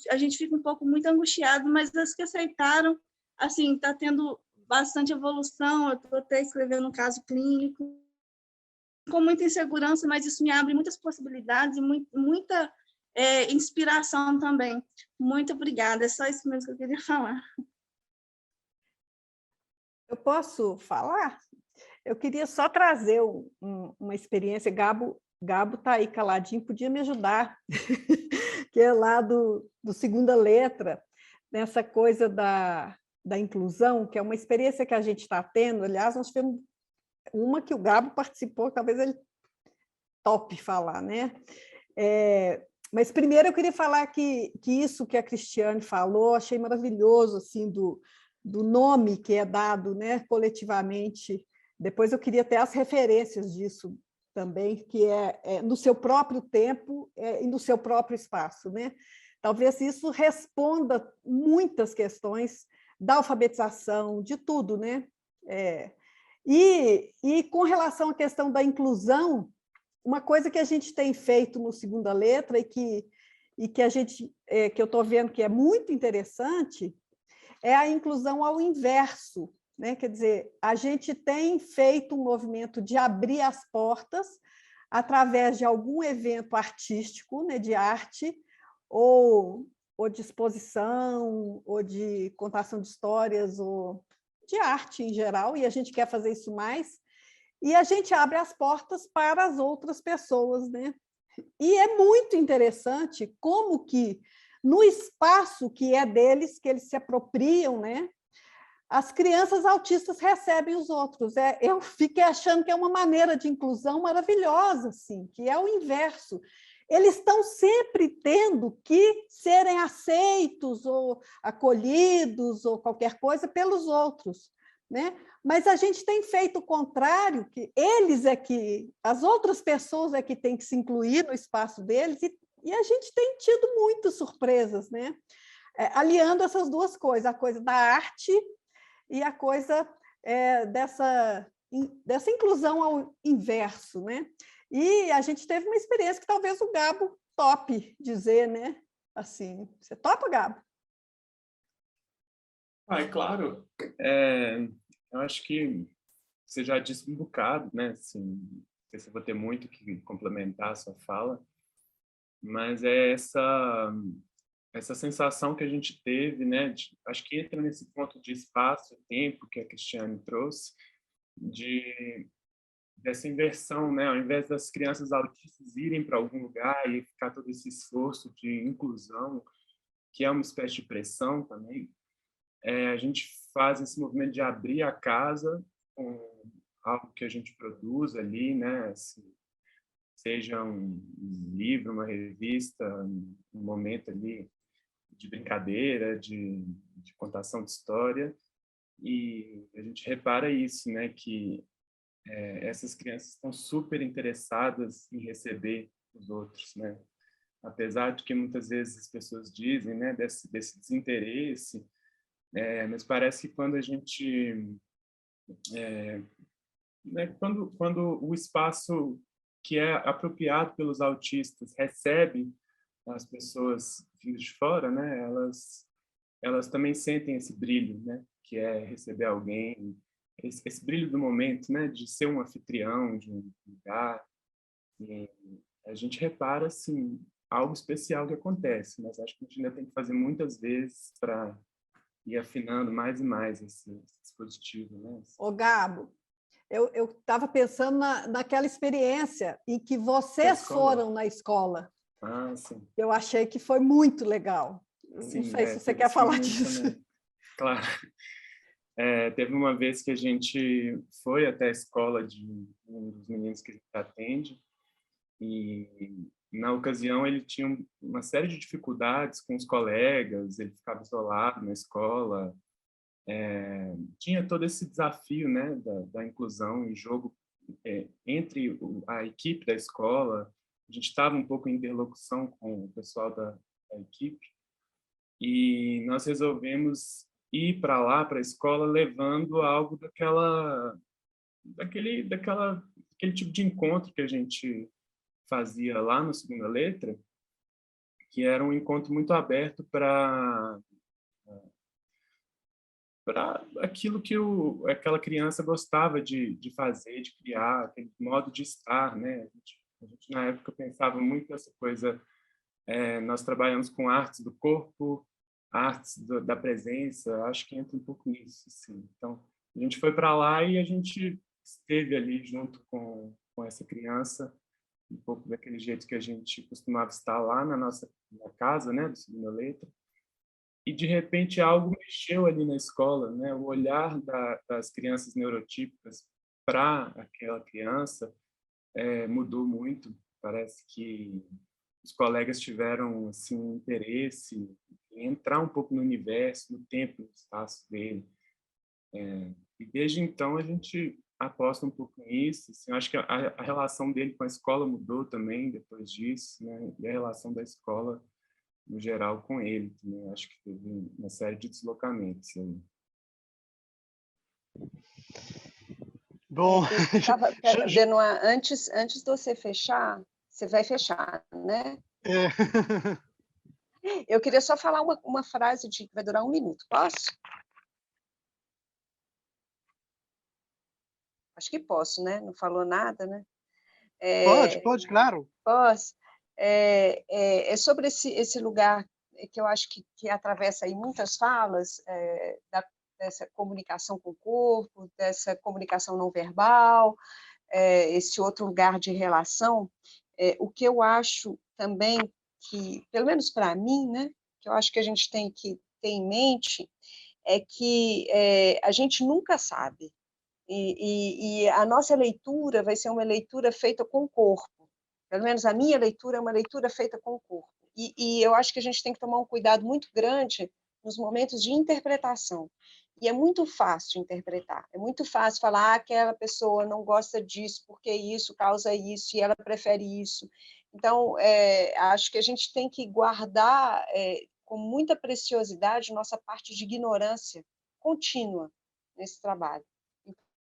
a gente fica muito angustiado, mas as que aceitaram, assim, está tendo bastante evolução. Eu estou até escrevendo um caso clínico, com muita insegurança, mas isso me abre muitas possibilidades e muita inspiração também. Muito obrigada, é só isso mesmo que eu queria falar. Eu posso falar? Eu queria só trazer uma experiência. Gabo Gabo está aí caladinho, podia me ajudar, que é lá do Segunda Letra, nessa coisa da inclusão, que é uma experiência que a gente está tendo. Aliás, nós tivemos uma que o Gabo participou, talvez ele tope falar, né? Mas primeiro eu queria falar que isso que a Cristiane falou, achei maravilhoso, assim, do nome que é dado, né, coletivamente. Depois eu queria ter as referências disso também, que é no seu próprio tempo e no seu próprio espaço, né? Talvez isso responda muitas questões da alfabetização, de tudo, né? E com relação à questão da inclusão, uma coisa que a gente tem feito no Segunda Letra e que a gente que eu estou vendo que é muito interessante é a inclusão ao inverso, né? Quer dizer, a gente tem feito um movimento de abrir as portas através de algum evento artístico, né, de arte, ou de exposição, ou de contação de histórias, ou de arte em geral, e a gente quer fazer isso mais, e a gente abre as portas para as outras pessoas, né? E é muito interessante como que, no espaço que é deles, que eles se apropriam, né? As crianças autistas recebem os outros. Eu fiquei achando que é uma maneira de inclusão maravilhosa, assim, que é o inverso. Eles estão sempre tendo que serem aceitos ou acolhidos ou qualquer coisa pelos outros, né? Mas a gente tem feito o contrário, que as outras pessoas é que têm que se incluir no espaço deles, e a gente tem tido muitas surpresas, né? Aliando essas duas coisas, a coisa da arte e a coisa dessa inclusão ao inverso, né? E a gente teve uma experiência que talvez o Gabo tope dizer, né? Assim, você topa, Gabo? É claro. Eu acho que você já disse um bocado, né? Assim, não sei se eu vou ter muito que complementar a sua fala, mas é essa sensação que a gente teve, né? Acho que entra nesse ponto de espaço e tempo que a Cristiane trouxe, dessa inversão, né? Ao invés das crianças autistas irem para algum lugar e ficar todo esse esforço de inclusão, que é uma espécie de pressão também, a gente faz esse movimento de abrir a casa com algo que a gente produz ali, né? Assim, seja um livro, uma revista, um momento ali de brincadeira, de contação de história, e a gente repara isso, né? Que essas crianças estão super interessadas em receber os outros, né? Apesar de que muitas vezes as pessoas dizem, né, desse desinteresse, mas parece que quando a gente, né, quando o espaço que é apropriado pelos autistas recebe as pessoas vindas de fora, né, elas também sentem esse brilho, né, que é receber alguém, esse brilho do momento, né, de ser um anfitrião de um lugar. E a gente repara, assim, algo especial que acontece, mas acho que a gente ainda tem que fazer muitas vezes para ir afinando mais e mais esse dispositivo, né? Ô, Gabo, eu estava pensando naquela experiência em que vocês foram na escola. Ah, sim. Eu achei que foi muito legal. Sim, não sei se você quer falar disso. Também. Claro. Teve uma vez que a gente foi até a escola de um dos meninos que a gente atende, e na ocasião ele tinha uma série de dificuldades com os colegas, ele ficava isolado na escola, tinha todo esse desafio, né, da inclusão em jogo entre a equipe da escola. A gente estava um pouco em interlocução com o pessoal da equipe, e nós resolvemos ir para lá, para a escola, levando algo daquele tipo de encontro que a gente fazia lá no Segunda Letra, que era um encontro muito aberto para aquilo que aquela criança gostava de fazer, de criar, aquele modo de estar, né? A gente na época pensava muito nessa coisa. Nós trabalhamos com artes do corpo, artes da presença, acho que entra um pouco nisso, assim. Então, a gente foi para lá e a gente esteve ali junto com essa criança, um pouco daquele jeito que a gente costumava estar lá na casa, né, do Segunda Letra. E, de repente, algo mexeu ali na escola, né? O olhar das crianças neurotípicas para aquela criança mudou muito. Parece que os colegas tiveram assim, um interesse em entrar um pouco no universo, no tempo, no espaço dele. E desde então a gente aposta um pouco nisso. Assim, eu acho que a relação dele com a escola mudou também depois disso, né? E a relação da escola no geral com ele também. Acho que teve uma série de deslocamentos aí. Bom, Benoit, antes de você fechar, você vai fechar, né? É. Eu queria só falar uma frase que vai durar 1 minuto, posso? Acho que posso, né? Não falou nada, né? Pode, claro. Posso. É sobre esse lugar que eu acho que atravessa aí muitas falas, dessa comunicação com o corpo, dessa comunicação não verbal, esse outro lugar de relação. O que eu acho também que, pelo menos para mim, né, que eu acho que a gente tem que ter em mente, é que a gente nunca sabe. E a nossa leitura vai ser uma leitura feita com o corpo. Pelo menos a minha leitura é uma leitura feita com o corpo. E eu acho que a gente tem que tomar um cuidado muito grande nos momentos de interpretação. E é muito fácil interpretar, é muito fácil falar aquela pessoa não gosta disso, porque isso causa isso, e ela prefere isso. Então, acho que a gente tem que guardar com muita preciosidade nossa parte de ignorância contínua nesse trabalho.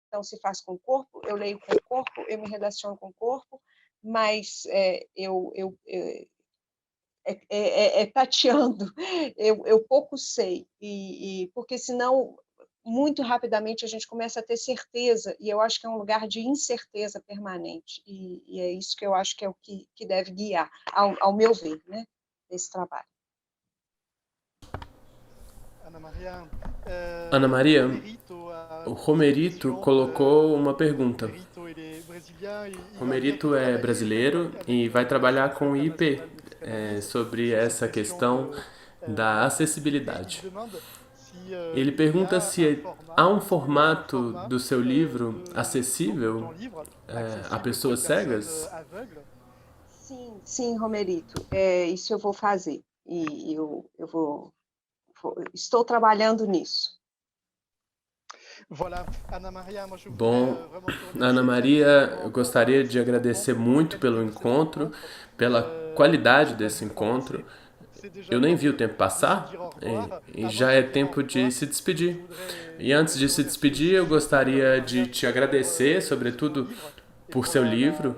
Então, se faz com o corpo, eu leio com o corpo, eu me relaciono com o corpo, mas tateando, eu pouco sei, porque senão, muito rapidamente, a gente começa a ter certeza, e eu acho que é um lugar de incerteza permanente, e é isso que eu acho que é o que deve guiar, ao meu ver, né, esse trabalho. Ana Maria, o Romerito colocou uma pergunta. Romerito é brasileiro e vai trabalhar com o IP sobre essa questão da acessibilidade. Ele pergunta se há um formato do seu livro acessível a pessoas cegas? Sim, Romerito, isso eu vou fazer, e estou trabalhando nisso. Bom, Ana Maria, eu gostaria de agradecer muito pelo encontro, pela qualidade desse encontro. Eu nem vi o tempo passar e já é tempo de se despedir. E antes de se despedir, eu gostaria de te agradecer, sobretudo por seu livro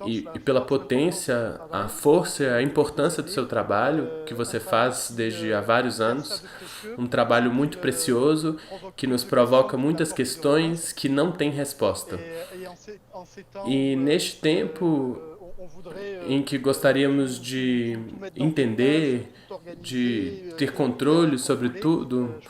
e pela potência, a força e a importância do seu trabalho que você faz desde há vários anos. Um trabalho muito precioso que nos provoca muitas questões que não têm resposta. E neste tempo em que gostaríamos de entender, de ter controle sobre tudo,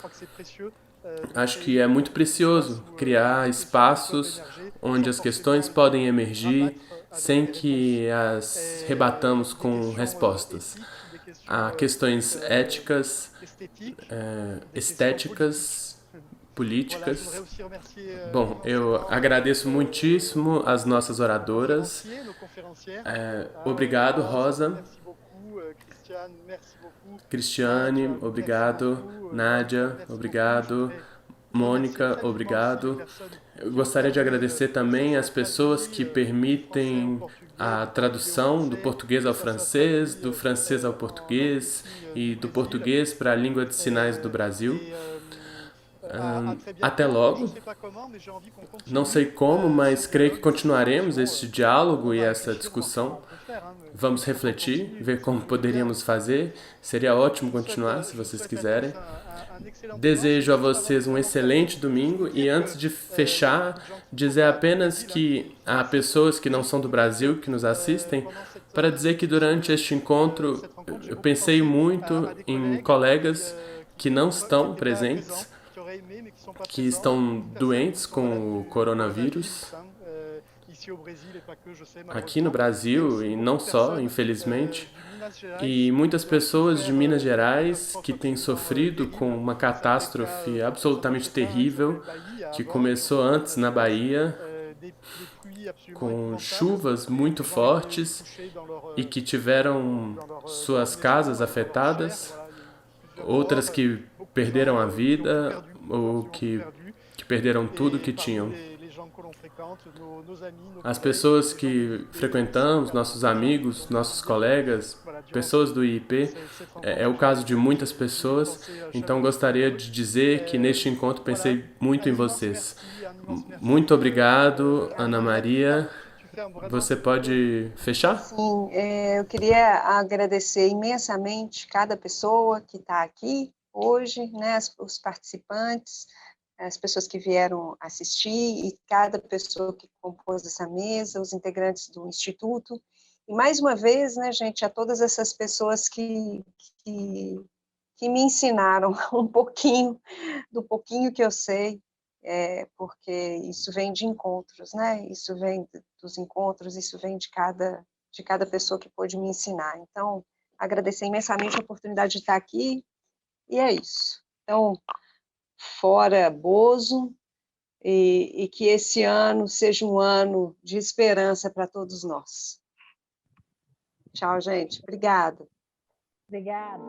acho que é muito precioso criar espaços onde as questões podem emergir sem que as rebatamos com respostas. Há questões éticas, estéticas, políticas. Bom, eu agradeço muitíssimo as nossas oradoras. Obrigado, Rosa. Cristiane, obrigado. Nádia, obrigado. Mônica, obrigado. Eu gostaria de agradecer também as pessoas que permitem a tradução do português ao francês, do francês ao português e do português para a língua de sinais do Brasil. Até logo. Não sei como, mas creio que continuaremos este diálogo e essa discussão. Vamos refletir, ver como poderíamos fazer. Seria ótimo continuar, se vocês quiserem. Desejo a vocês um excelente domingo e antes de fechar, dizer apenas que há pessoas que não são do Brasil que nos assistem, para dizer que durante este encontro eu pensei muito em colegas que não estão presentes, que estão doentes com o coronavírus aqui no Brasil, e não só, infelizmente, e muitas pessoas de Minas Gerais que têm sofrido com uma catástrofe absolutamente terrível, que começou antes na Bahia, com chuvas muito fortes e que tiveram suas casas afetadas, outras que perderam a vida ou que perderam tudo que tinham. As pessoas que frequentamos, nossos amigos, nossos colegas, pessoas do IIP, é o caso de muitas pessoas, então gostaria de dizer que neste encontro pensei muito em vocês. Muito obrigado, Ana Maria. Você pode fechar? Sim, eu queria agradecer imensamente cada pessoa que está aqui hoje, né, os participantes, as pessoas que vieram assistir e cada pessoa que compôs essa mesa, os integrantes do Instituto. E mais uma vez, né, gente, a todas essas pessoas que me ensinaram um pouquinho, do pouquinho que eu sei, porque isso vem de encontros, né? Isso vem dos encontros, isso vem de cada pessoa que pôde me ensinar. Então, agradecer imensamente a oportunidade de estar aqui, e é isso. Então, fora Bozo, e que esse ano seja um ano de esperança para todos nós. Tchau, gente. Obrigada. Obrigada.